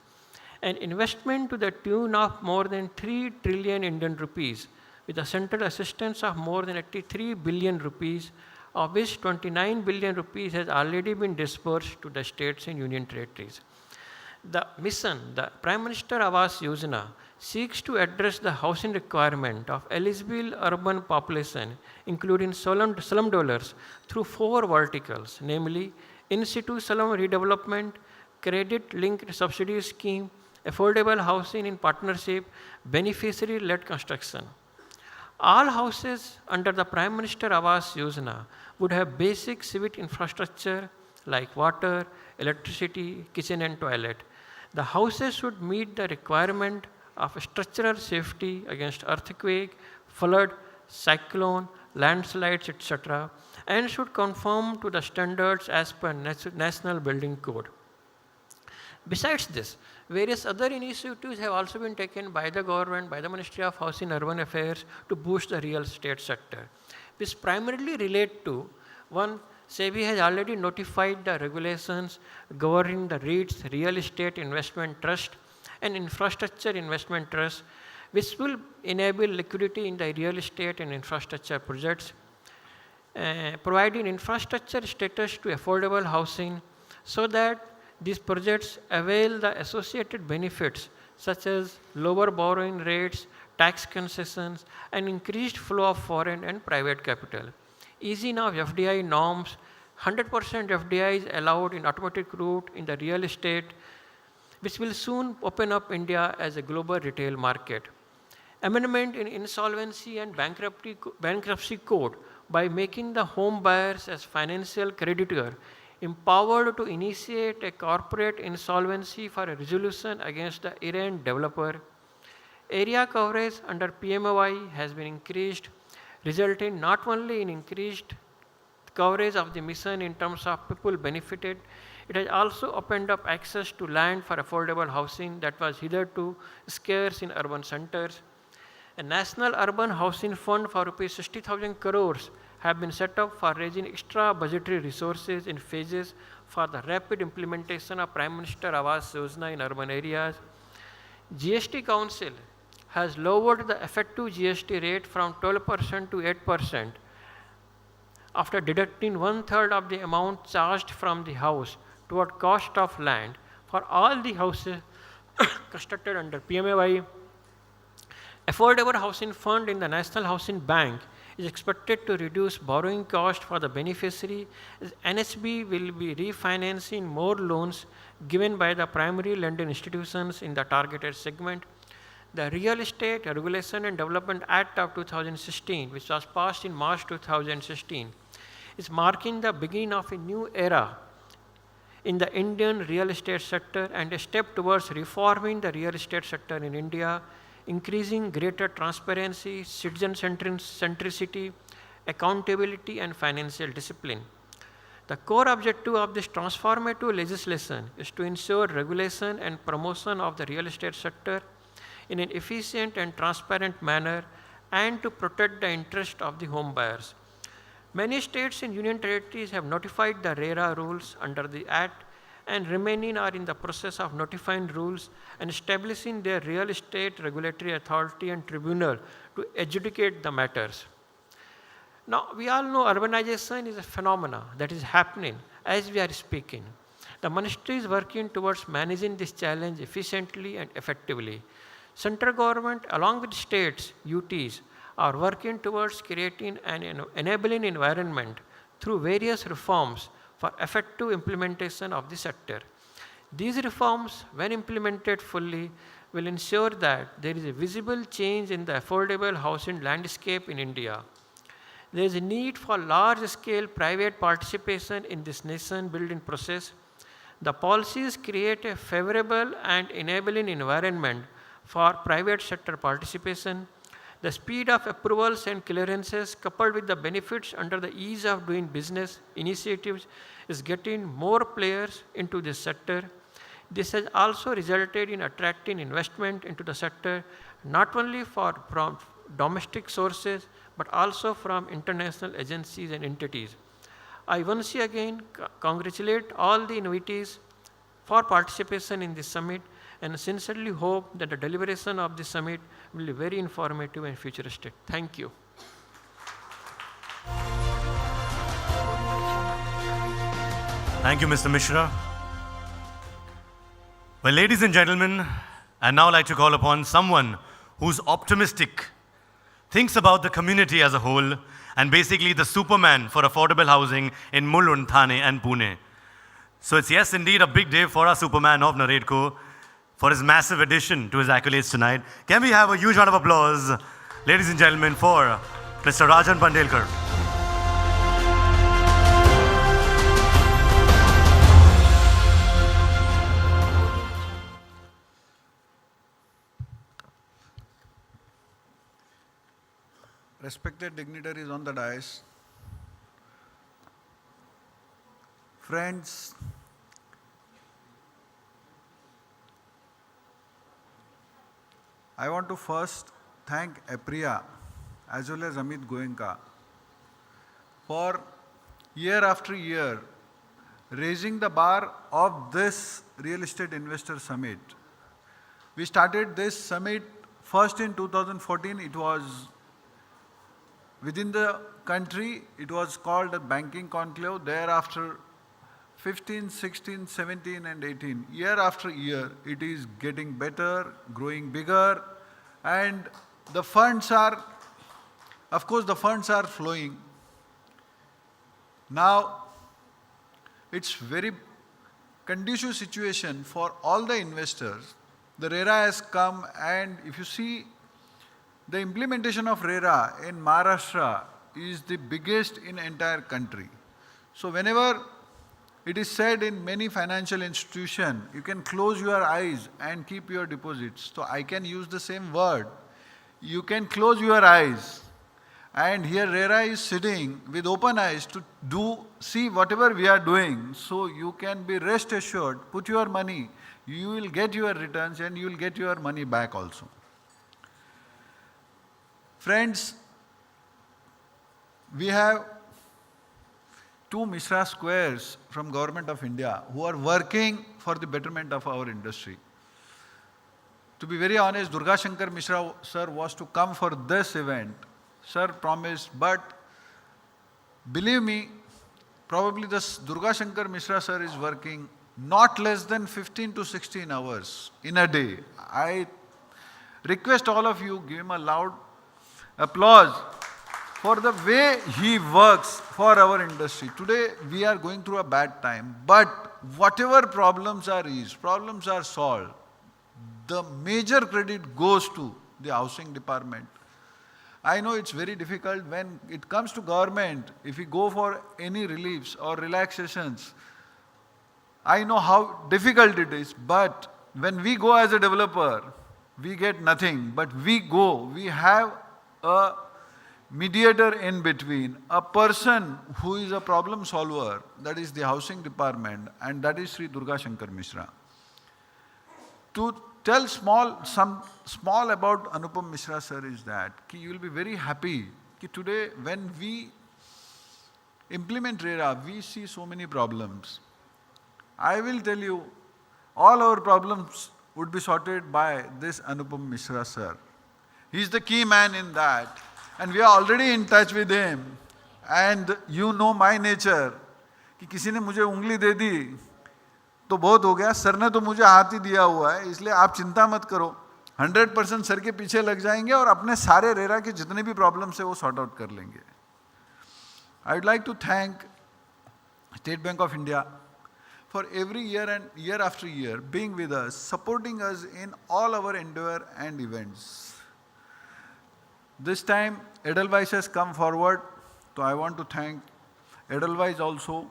An investment to the tune of more than 3 trillion Indian rupees with the central assistance of more than 83 billion rupees, of which 29 billion rupees has already been disbursed to the states and union territories. The mission, the Prime Minister Awas Yojana, seeks to address the housing requirement of eligible urban population, including slum dwellers, through 4 verticals, namely in situ slum redevelopment, credit-linked subsidy scheme, affordable housing in partnership, beneficiary-led construction. All houses under the Prime Minister Awas Yojana would have basic civic infrastructure like water, electricity, kitchen and toilet. The houses should meet the requirement of structural safety against earthquake, flood, cyclone, landslides, etc., and should conform to the standards as per National Building Code. Besides this, various other initiatives have also been taken by the government, by the Ministry of Housing and Urban Affairs to boost the real estate sector. This primarily relate to, one, SEBI has already notified the regulations governing the REITs, Real Estate Investment Trust and Infrastructure Investment Trust, which will enable liquidity in the real estate and infrastructure projects, providing infrastructure status to affordable housing so that these projects avail the associated benefits such as lower borrowing rates, tax concessions, and increased flow of foreign and private capital. Easing of FDI norms, 100% FDI is allowed in automatic route in the real estate, which will soon open up India as a global retail market. Amendment in insolvency and bankruptcy code by making the home buyers as financial creditor empowered to initiate a corporate insolvency for a resolution against the errant developer. Area coverage under PMOI has been increased, resulting not only in increased coverage of the mission in terms of people benefited, it has also opened up access to land for affordable housing that was hitherto scarce in urban centers. A National Urban Housing Fund for Rs 60,000 crores have been set up for raising extra budgetary resources in phases for the rapid implementation of Prime Minister Awas Yojana in urban areas. GST Council has lowered the effective GST rate from 12% to 8% after deducting 1/3 of the amount charged from the house toward cost of land for all the houses constructed under PMAY. Affordable Housing Fund in the National Housing Bank is expected to reduce borrowing cost for the beneficiary, as NHB will be refinancing more loans given by the primary lending institutions in the targeted segment. The Real Estate Regulation and Development Act of 2016, which was passed in March 2016, is marking the beginning of a new era in the Indian real estate sector and a step towards reforming the real estate sector in India, increasing greater transparency, citizen centricity, accountability, and financial discipline. The core objective of this transformative legislation is to ensure regulation and promotion of the real estate sector in an efficient and transparent manner and to protect the interest of the home buyers. Many states and union territories have notified the RERA rules under the Act, and remaining are in the process of notifying rules and establishing their real estate regulatory authority and tribunal to adjudicate the matters. Now, we all know urbanization is a phenomenon that is happening as we are speaking. The ministry is working towards managing this challenge efficiently and effectively. Central government, along with states, UTs, are working towards creating an enabling environment through various reforms for effective implementation of the sector. These reforms, when implemented fully, will ensure that there is a visible change in the affordable housing landscape in India. There is a need for large-scale private participation in this nation-building process. The policies create a favorable and enabling environment for private sector participation. The speed of approvals and clearances coupled with the benefits under the ease of doing business initiatives is getting more players into this sector. This has also resulted in attracting investment into the sector, not only from domestic sources, but also from international agencies and entities. I once again congratulate all the invitees for participation in this summit and sincerely hope that the deliberation of this summit will be very informative and futuristic. Thank you. Thank you, Mr. Mishra. Well, ladies and gentlemen, I'd now like to call upon someone who's optimistic, thinks about the community as a whole, and basically the Superman for affordable housing in Mulund, Thane, and Pune. So it's yes, indeed, a big day for our Superman of NAREDCO for his massive addition to his accolades tonight. Can we have a huge round of applause, ladies and gentlemen, for Mr. Rajan Bandelkar. Respected dignitaries on the dais, friends, I want to first thank APREA as well as Amit Goenka for year after year raising the bar of this Real Estate Investor Summit. We started this summit first in 2014. It was within the country, it was called a banking conclave. Thereafter, 15, 16, 17 and 18, year after year, it is getting better, growing bigger, and the funds are, of course, the funds are flowing. Now, it's very conducive situation for all the investors. The RERA has come, and if you see, the implementation of RERA in Maharashtra is the biggest in entire country. So whenever it is said in many financial institutions, you can close your eyes and keep your deposits. So I can use the same word. You can close your eyes. And here RERA is sitting with open eyes to see whatever we are doing. So you can be rest assured, put your money, you will get your returns and you will get your money back also. Friends, we have 2 Mishra squares from Government of India who are working for the betterment of our industry. To be very honest, Durga Shankar Mishra sir was to come for this event. Sir promised, but believe me, probably this Durga Shankar Mishra sir is working not less than 15 to 16 hours in a day. I request all of you, give him a loud applause for the way he works for our industry. Today we are going through a bad time, but whatever problems are raised, problems are solved, the major credit goes to the housing department. I know it's very difficult when it comes to government. If we go for any reliefs or relaxations, I know how difficult it is, but when we go as a developer, we get nothing. But we have a mediator in between, a person who is a problem solver, that is the housing department, and that is Sri Durga Shankar Mishra. To tell some small about Anupam Mishra sir is that you will be very happy that today when we implement RERA, we see so many problems. I will tell you, all our problems would be sorted by this Anupam Mishra sir. He is the key man in that, and we are already in touch with him. And you know my nature, कि किसी ने मुझे उंगली दे दी तो बहुत हो गया, sir ने तो मुझे हाथ ही दिया हुआ है, इसलिए आप चिंता मत करो, 100% सर के पीछे लग जाएंगे और अपने सारे रेरा के जितने भी प्रॉब्लम्स है वो सॉर्ट आउट कर लेंगे. I would like to thank State Bank of India for every year and year after year being with us, supporting us in all our endeavor and events. This time Edelweiss has come forward, so I want to thank Edelweiss also.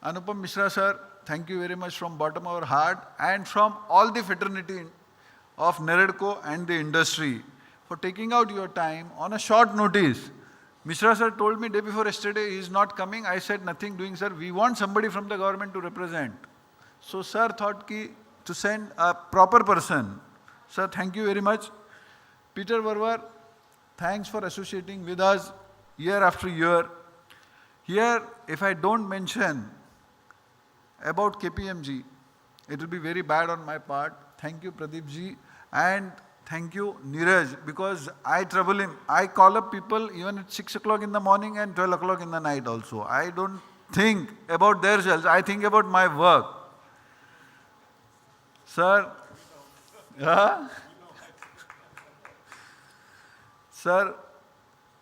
Anupam Mishra sir, thank you very much from bottom of our heart and from all the fraternity of NAREDCO and the industry for taking out your time on a short notice. Mishra sir told me day before yesterday he is not coming. I said nothing doing, sir. We want somebody from the government to represent. So sir thought to send a proper person. Sir, thank you very much. Peter Verwer, thanks for associating with us year after year. Here, if I don't mention about KPMG, it will be very bad on my part. Thank you, Pradeep ji, and thank you, Niraj, because I trouble him. I call up people even at 6 o'clock in the morning and 12 o'clock in the night also. I don't think about their selves. I think about my work. Sir, Sir,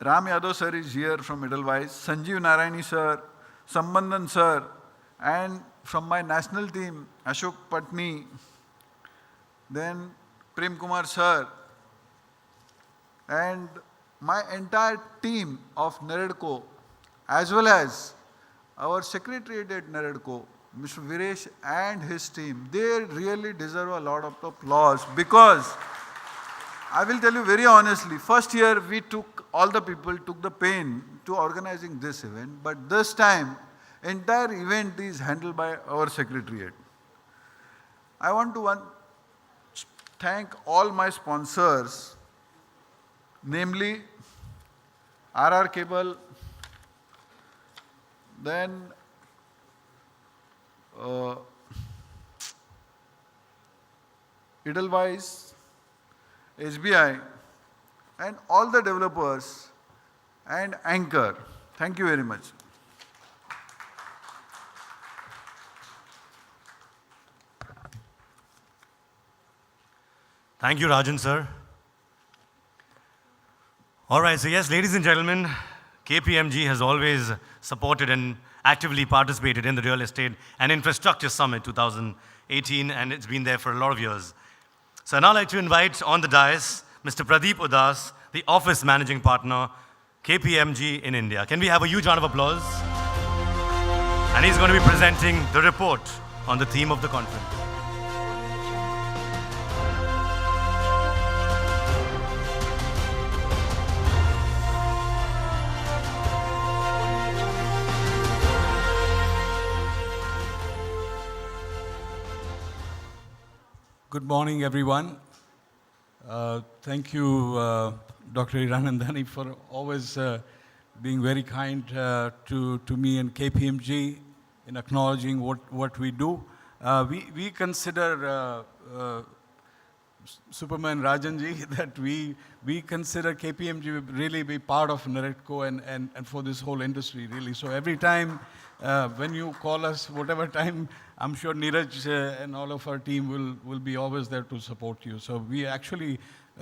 Ram Yadav sir is here from Edelweiss, Sanjeev Narayani sir, Sambandhan sir, and from my national team, Ashok Patni, then Prem Kumar sir, and my entire team of NAREDCO, as well as our secretariat at NAREDCO, Mr. Viresh and his team, they really deserve a lot of applause because I will tell you very honestly, first year all the people took the pain to organizing this event, but this time, entire event is handled by our secretariat. I want to thank all my sponsors, namely RR Cable, then Edelweiss, SBI, and all the developers and Anchor. Thank you very much. Thank you, Rajan, sir. All right, so yes, ladies and gentlemen, KPMG has always supported and actively participated in the Real Estate and Infrastructure Summit 2018, and it's been there for a lot of years. So I'd now like to invite on the dais Mr. Pradeep Udhas, the Office Managing Partner, KPMG in India. Can we have a huge round of applause? And he's going to be presenting the report on the theme of the conference. Good morning, everyone. Thank you, Dr. Hiranandani, for always being very kind to me and KPMG in acknowledging what we do. We consider, Superman Rajanji, that we consider KPMG really be part of NAREDCO and for this whole industry, really. So every time when you call us, whatever time, I'm sure Neeraj and all of our team will be always there to support you. So we are actually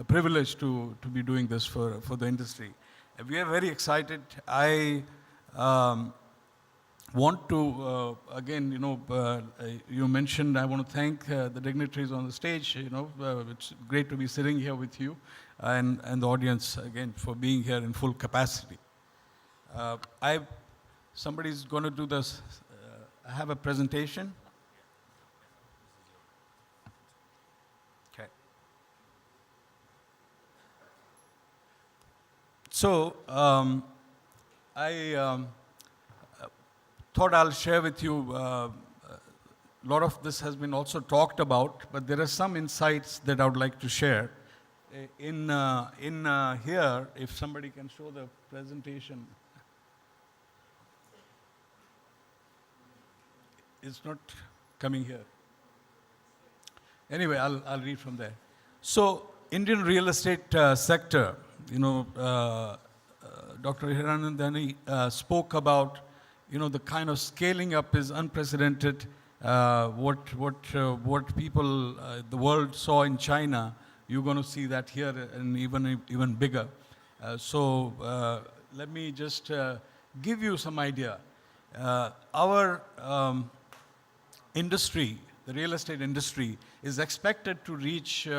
privileged to be doing this for the industry. We are very excited. I want to, again, you mentioned, I want to thank the dignitaries on the stage. It's great to be sitting here with you and the audience, again, for being here in full capacity. Somebody's going to do this. I have a presentation. So I thought I'll share with you, a lot of this has been also talked about, but there are some insights that I would like to share. In here, if somebody can show the presentation. It's not coming here. Anyway, I'll read from there. So, Indian real estate sector, Dr. Hiranandani spoke about, the kind of scaling up is unprecedented. What people, the world saw in China, you're going to see that here and even bigger. Let me just give you some idea. Our industry, the real estate industry, is expected to reach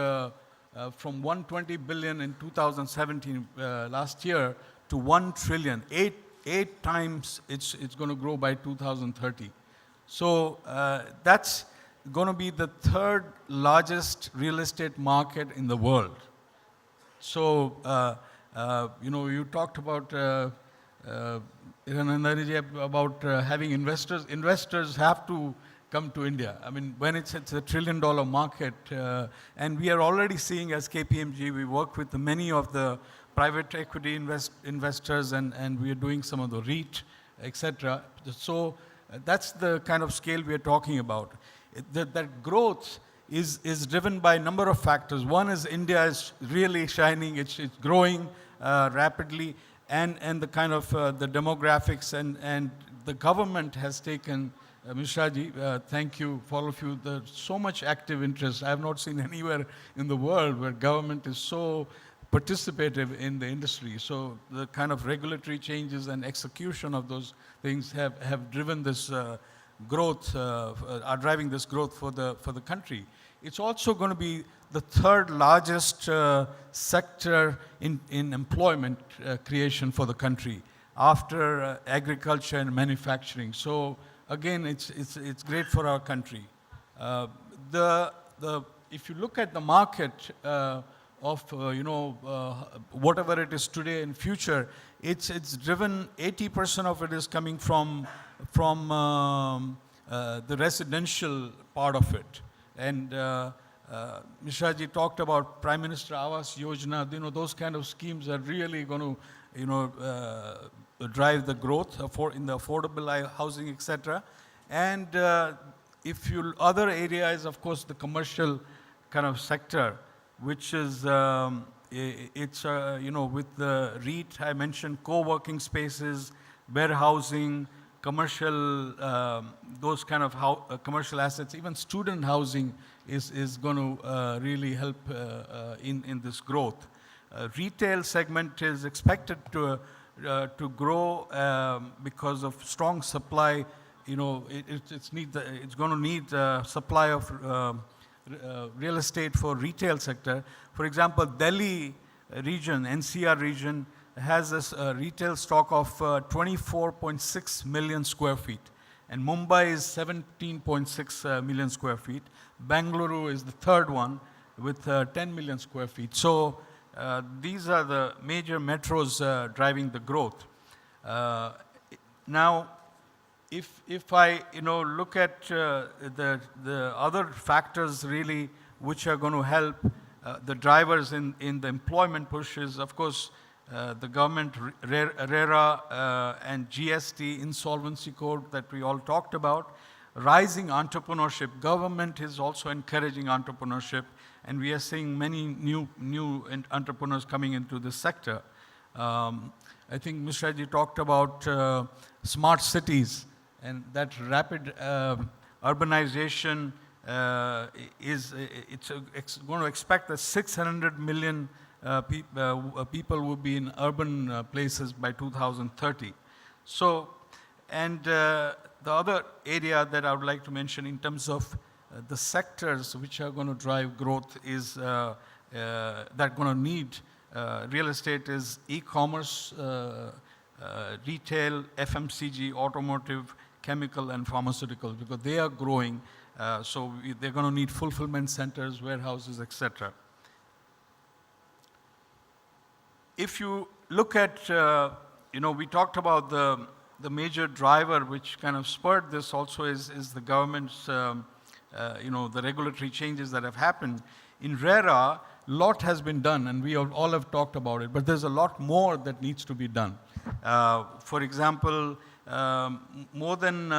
from 120 billion in 2017 last year to 1 trillion. Eight times it's going to grow by 2030. So that's going to be the third largest real estate market in the world. So you talked about Hiranandani about having investors. Investors have to come to India. I mean, when it's a $1 trillion market, and we are already seeing as KPMG, we work with many of the private equity investors, and we are doing some of the REIT, etc. So that's the kind of scale we are talking about. That growth is driven by a number of factors. One is India is really shining, it's growing rapidly, and the kind of the demographics, and the government has taken, Mishra ji, thank you for all of you, there's so much active interest. I have not seen anywhere in the world where government is so participative in the industry. So the kind of regulatory changes and execution of those things have driven this growth, are driving this growth for the country. It's also going to be the third largest sector in employment creation for the country after agriculture and manufacturing. So again, it's great for our country. If you look at the market of whatever it is today and future, it's driven. 80% of it is coming from the residential part of it. And Mishra ji talked about Prime Minister Awas Yojana. Those kind of schemes are really going to drive the growth in the affordable housing, etc. And if you other areas, of course, the commercial kind of sector, which is with the REIT, I mentioned co-working spaces, warehousing, commercial, those kind of commercial assets, even student housing is going to really help in this growth. Retail segment is expected to grow because of strong supply. It's going to need supply of real estate for retail sector. For example, Delhi region, NCR region, has a retail stock of 24.6 million square feet. And Mumbai is 17.6 million square feet. Bangalore is the third one with 10 million square feet. So these are the major metros driving the growth. Now, if I look at the other factors really which are going to help the drivers in the employment pushes, of course, the government RERA and GST insolvency code that we all talked about, rising entrepreneurship. Government is also encouraging entrepreneurship, and we are seeing many new entrepreneurs coming into this sector. I think Mishra ji talked about smart cities, and that rapid urbanization it's going to expect that 600 million people will be in urban places by 2030. So, and the other area that I would like to mention in terms of the sectors which are going to drive growth is that are going to need real estate is e-commerce, retail, FMCG, automotive, chemical and pharmaceuticals, because they are growing. So they're going to need fulfillment centers, warehouses, etc. If you look at, we talked about the major driver which kind of spurred this also is the government's, the regulatory changes that have happened. In RERA, lot has been done, and we all have talked about it, but there's a lot more that needs to be done. For example, more than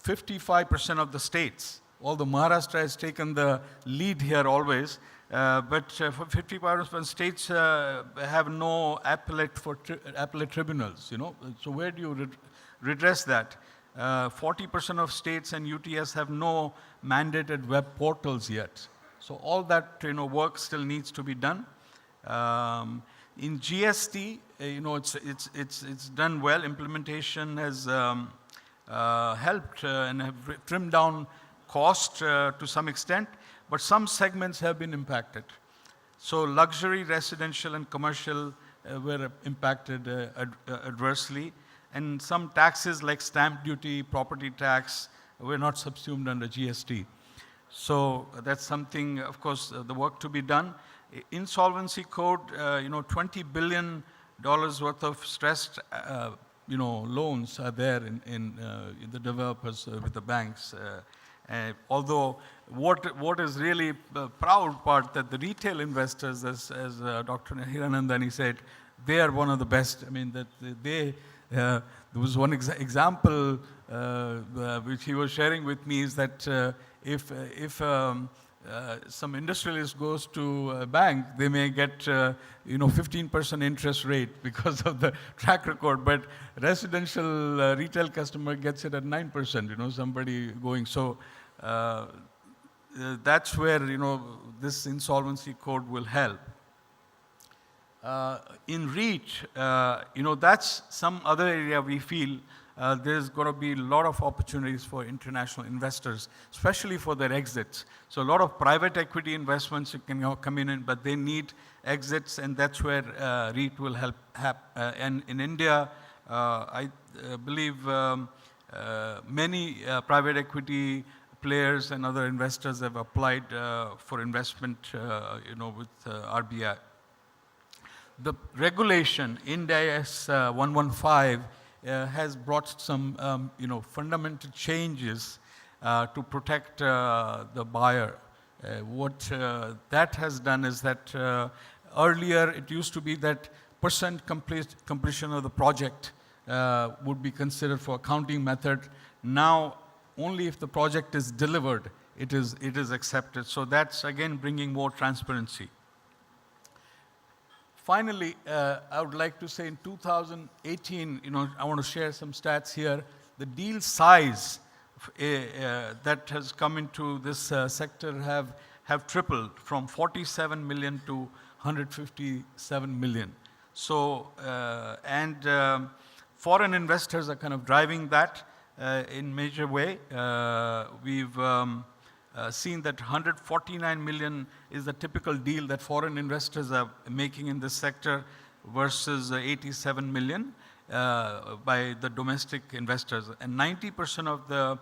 55% of the states, although Maharashtra has taken the lead here always, but for 50% states have no appellate tribunals, So where do you redress that? 40% of states and UTS have no mandated web portals yet. So all that work still needs to be done. In GST, it's done well. Implementation has helped and have trimmed down cost to some extent, but some segments have been impacted. So luxury, residential, and commercial were impacted adversely, and some taxes like stamp duty, property tax were not subsumed under GST. So that's something, of course, the work to be done. Insolvency code, $20 billion worth of stressed, loans are there in the developers with the banks. Although what is really the proud part that the retail investors, as Dr. Hiranandani said, they are one of the best. I mean, that there was one example which he was sharing with me is that if some industrialist goes to a bank, they may get 15% interest rate because of the track record, but residential retail customer gets it at 9%. Somebody going so. That's where this insolvency code will help. In REIT, that's some other area we feel there's going to be a lot of opportunities for international investors, especially for their exits. So a lot of private equity investments can come in, but they need exits, and that's where REIT will help. And in India, I believe many private equity players and other investors have applied for investment, with RBI. The regulation, Ind AS 115, has brought some, fundamental changes to protect the buyer. What that has done is that earlier it used to be that percent completion of the project would be considered for accounting method. Now, only if the project is delivered, it is accepted. So that's again bringing more transparency. Finally, I would like to say in 2018, I want to share some stats here. The deal size that has come into this sector have tripled from 47 million to 157 million. So, foreign investors are kind of driving that in major way. We've seen that 149 million is the typical deal that foreign investors are making in this sector versus 87 million by the domestic investors. And 90% of the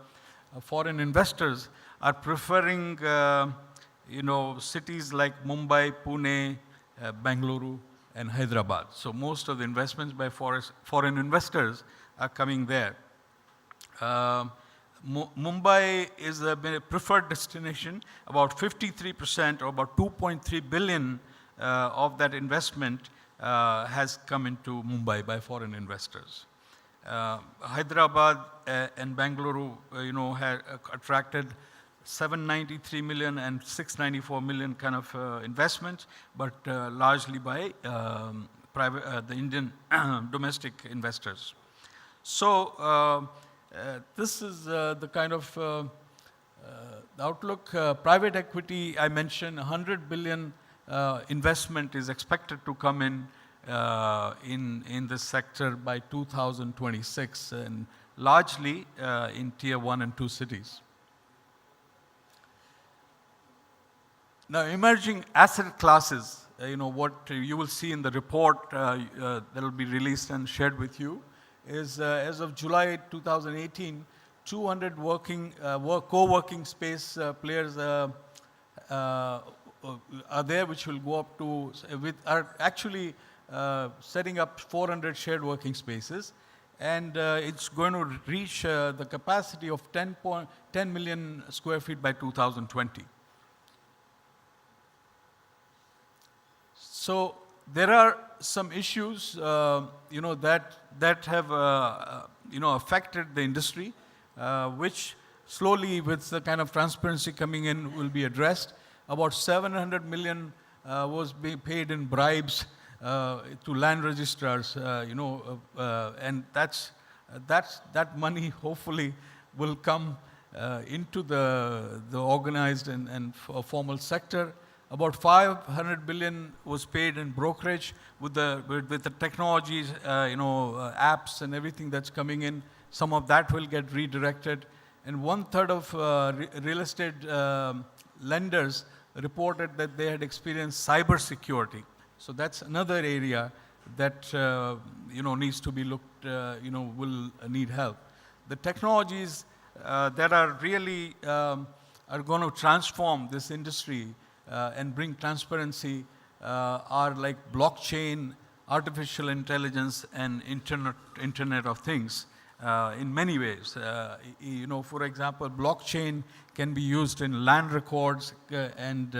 foreign investors are preferring, cities like Mumbai, Pune, Bengaluru, and Hyderabad. So most of the investments by foreign investors are coming there. Mumbai is a preferred destination. About 53% or about 2.3 billion of that investment has come into Mumbai by foreign investors. Hyderabad and Bengaluru, had attracted 793 million and 694 million kind of investments, but largely by the Indian domestic investors. So this is the kind of outlook. Private equity, I mentioned 100 billion investment is expected to come in this sector by 2026, and largely in tier 1 and 2 cities. Now, emerging asset classes, what you will see in the report that will be released and shared with you is as of July 2018, 200 co-working space players are there, which will go up to, are actually setting up 400 shared working spaces. And it's going to reach the capacity of 10 million square feet by 2020. So there are some issues, that have, affected the industry, which slowly, with the kind of transparency coming in, will be addressed. About 700 million was being paid in bribes to land registrars, and that money hopefully will come into the organized and formal sector. About 500 billion was paid in brokerage with the technologies, apps and everything that's coming in. Some of that will get redirected. And 1/3 of real estate lenders reported that they had experienced cyber security. So that's another area that needs to be looked, will need help. The technologies that are really are going to transform this industry and bring transparency are like blockchain, artificial intelligence, and Internet of Things in many ways. For example, blockchain can be used in land records, and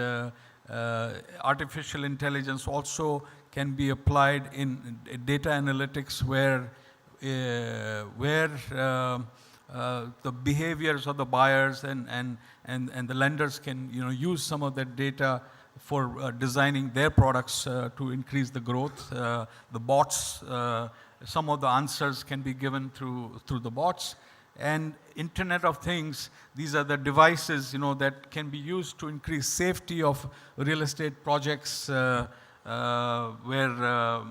artificial intelligence also can be applied in data analytics, where the behaviors of the buyers and the lenders can use some of that data for designing their products to increase the growth. The bots, some of the answers can be given through the bots. And Internet of Things, these are the devices that can be used to increase safety of real estate projects where a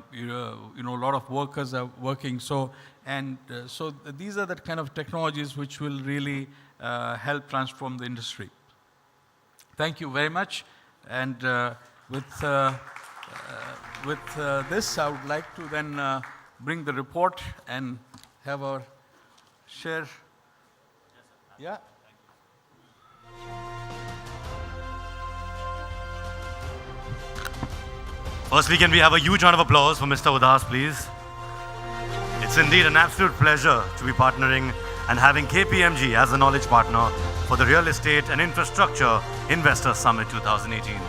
lot of workers are working. So these are the kind of technologies which will really help transform the industry. Thank you very much. And with this, I would like to then bring the report and have our share. Yeah. Firstly, can we have a huge round of applause for Mr. Udhas, please? It's indeed an absolute pleasure to be partnering and having KPMG as a knowledge partner for the Real Estate and Infrastructure Investor Summit 2018.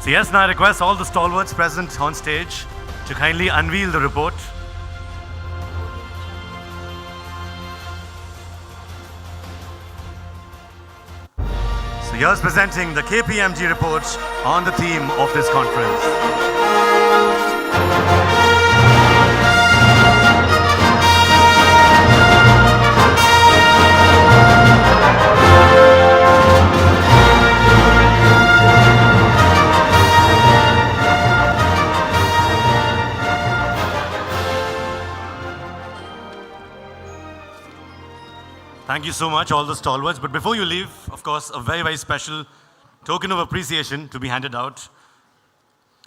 So yes, now I request all the stalwarts present on stage to kindly unveil the report. So here's presenting the KPMG report on the theme of this conference. Thank you so much, all the stalwarts. But before you leave, of course, a very, very special token of appreciation to be handed out.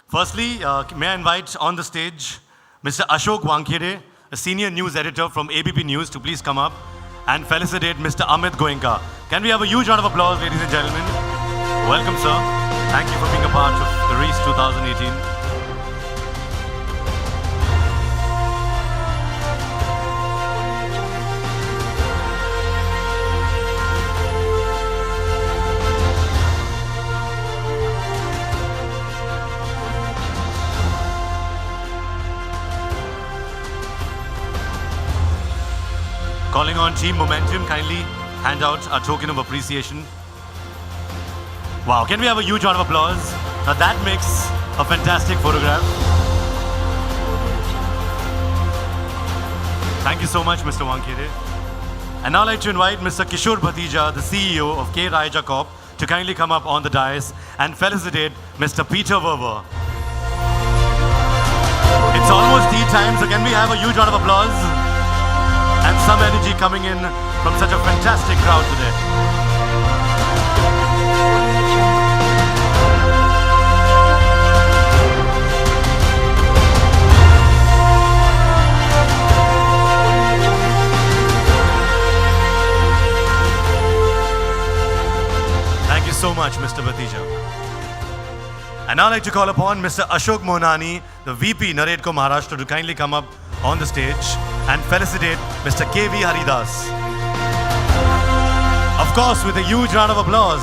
Firstly, may I invite on the stage Mr. Ashok Wankhere, a senior news editor from ABP News, to please come up and felicitate Mr. Amit Goenka. Can we have a huge round of applause, ladies and gentlemen? Welcome, sir. Thank you for being a part of the REIIS 2018. Calling on Team Momentum, kindly hand out a token of appreciation. Wow, can we have a huge round of applause? Now that makes a fantastic photograph. Thank you so much, Mr. Wankhere. And now I'd like to invite Mr. Kishore Bhatija, the CEO of K. Raija Corp, to kindly come up on the dais and felicitate Mr. Peter Verwer. It's almost tea time, so can we have a huge round of applause? And some energy coming in from such a fantastic crowd today. Thank you so much, Mr. Bhatija. And now I'd like to call upon Mr. Ashok Mohanani, the VP, NAREDCO Maharashtra, to kindly come up on the stage and felicitate Mr. KV Haridas. Of course, with a huge round of applause.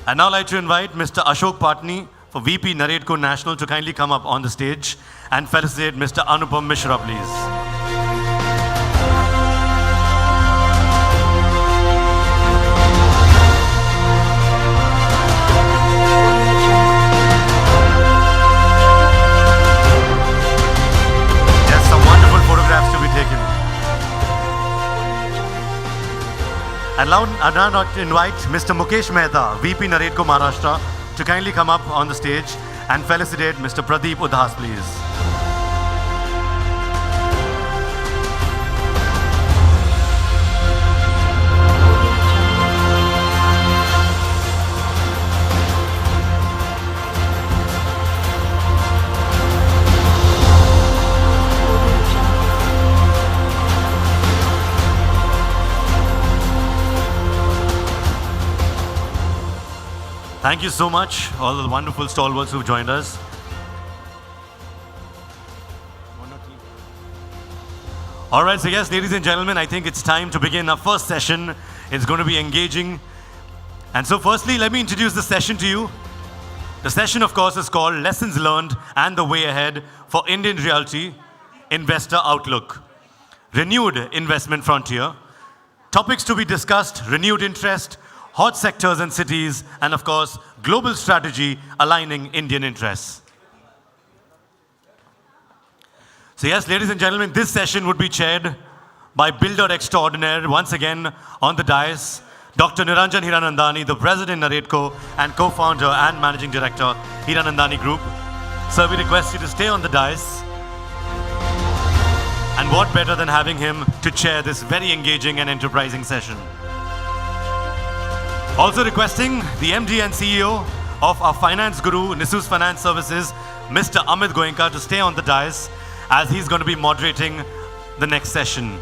I'd now like to invite Mr. Ashok Patni for VP NAREDCO National to kindly come up on the stage and felicitate Mr. Anupam Mishra, please. Yes, some wonderful photographs to be taken. I'd now like to invite Mr. Mukesh Mehta, VP NAREDCO Maharashtra, to kindly come up on the stage and felicitate Mr. Pradeep Udhas, please. Thank you so much, all the wonderful stalwarts who've joined us. All right, so yes, ladies and gentlemen, I think it's time to begin our first session. It's going to be engaging. And so firstly, let me introduce the session to you. The session, of course, is called Lessons Learned and the Way Ahead for Indian Realty Investor Outlook. Renewed Investment Frontier. Topics to be discussed: renewed interest, hot sectors and cities, and of course, global strategy aligning Indian interests. So yes, ladies and gentlemen, this session would be chaired by builder extraordinaire, once again on the dais, Dr. Niranjan Hiranandani, the President NAREDCO and co-founder and Managing Director, Hiranandani Group. Sir, we request you to stay on the dais. And what better than having him to chair this very engaging and enterprising session. Also requesting the MD and CEO of our finance guru, Nisus Finance Services, Mr. Amit Goenka, to stay on the dais as he's going to be moderating the next session.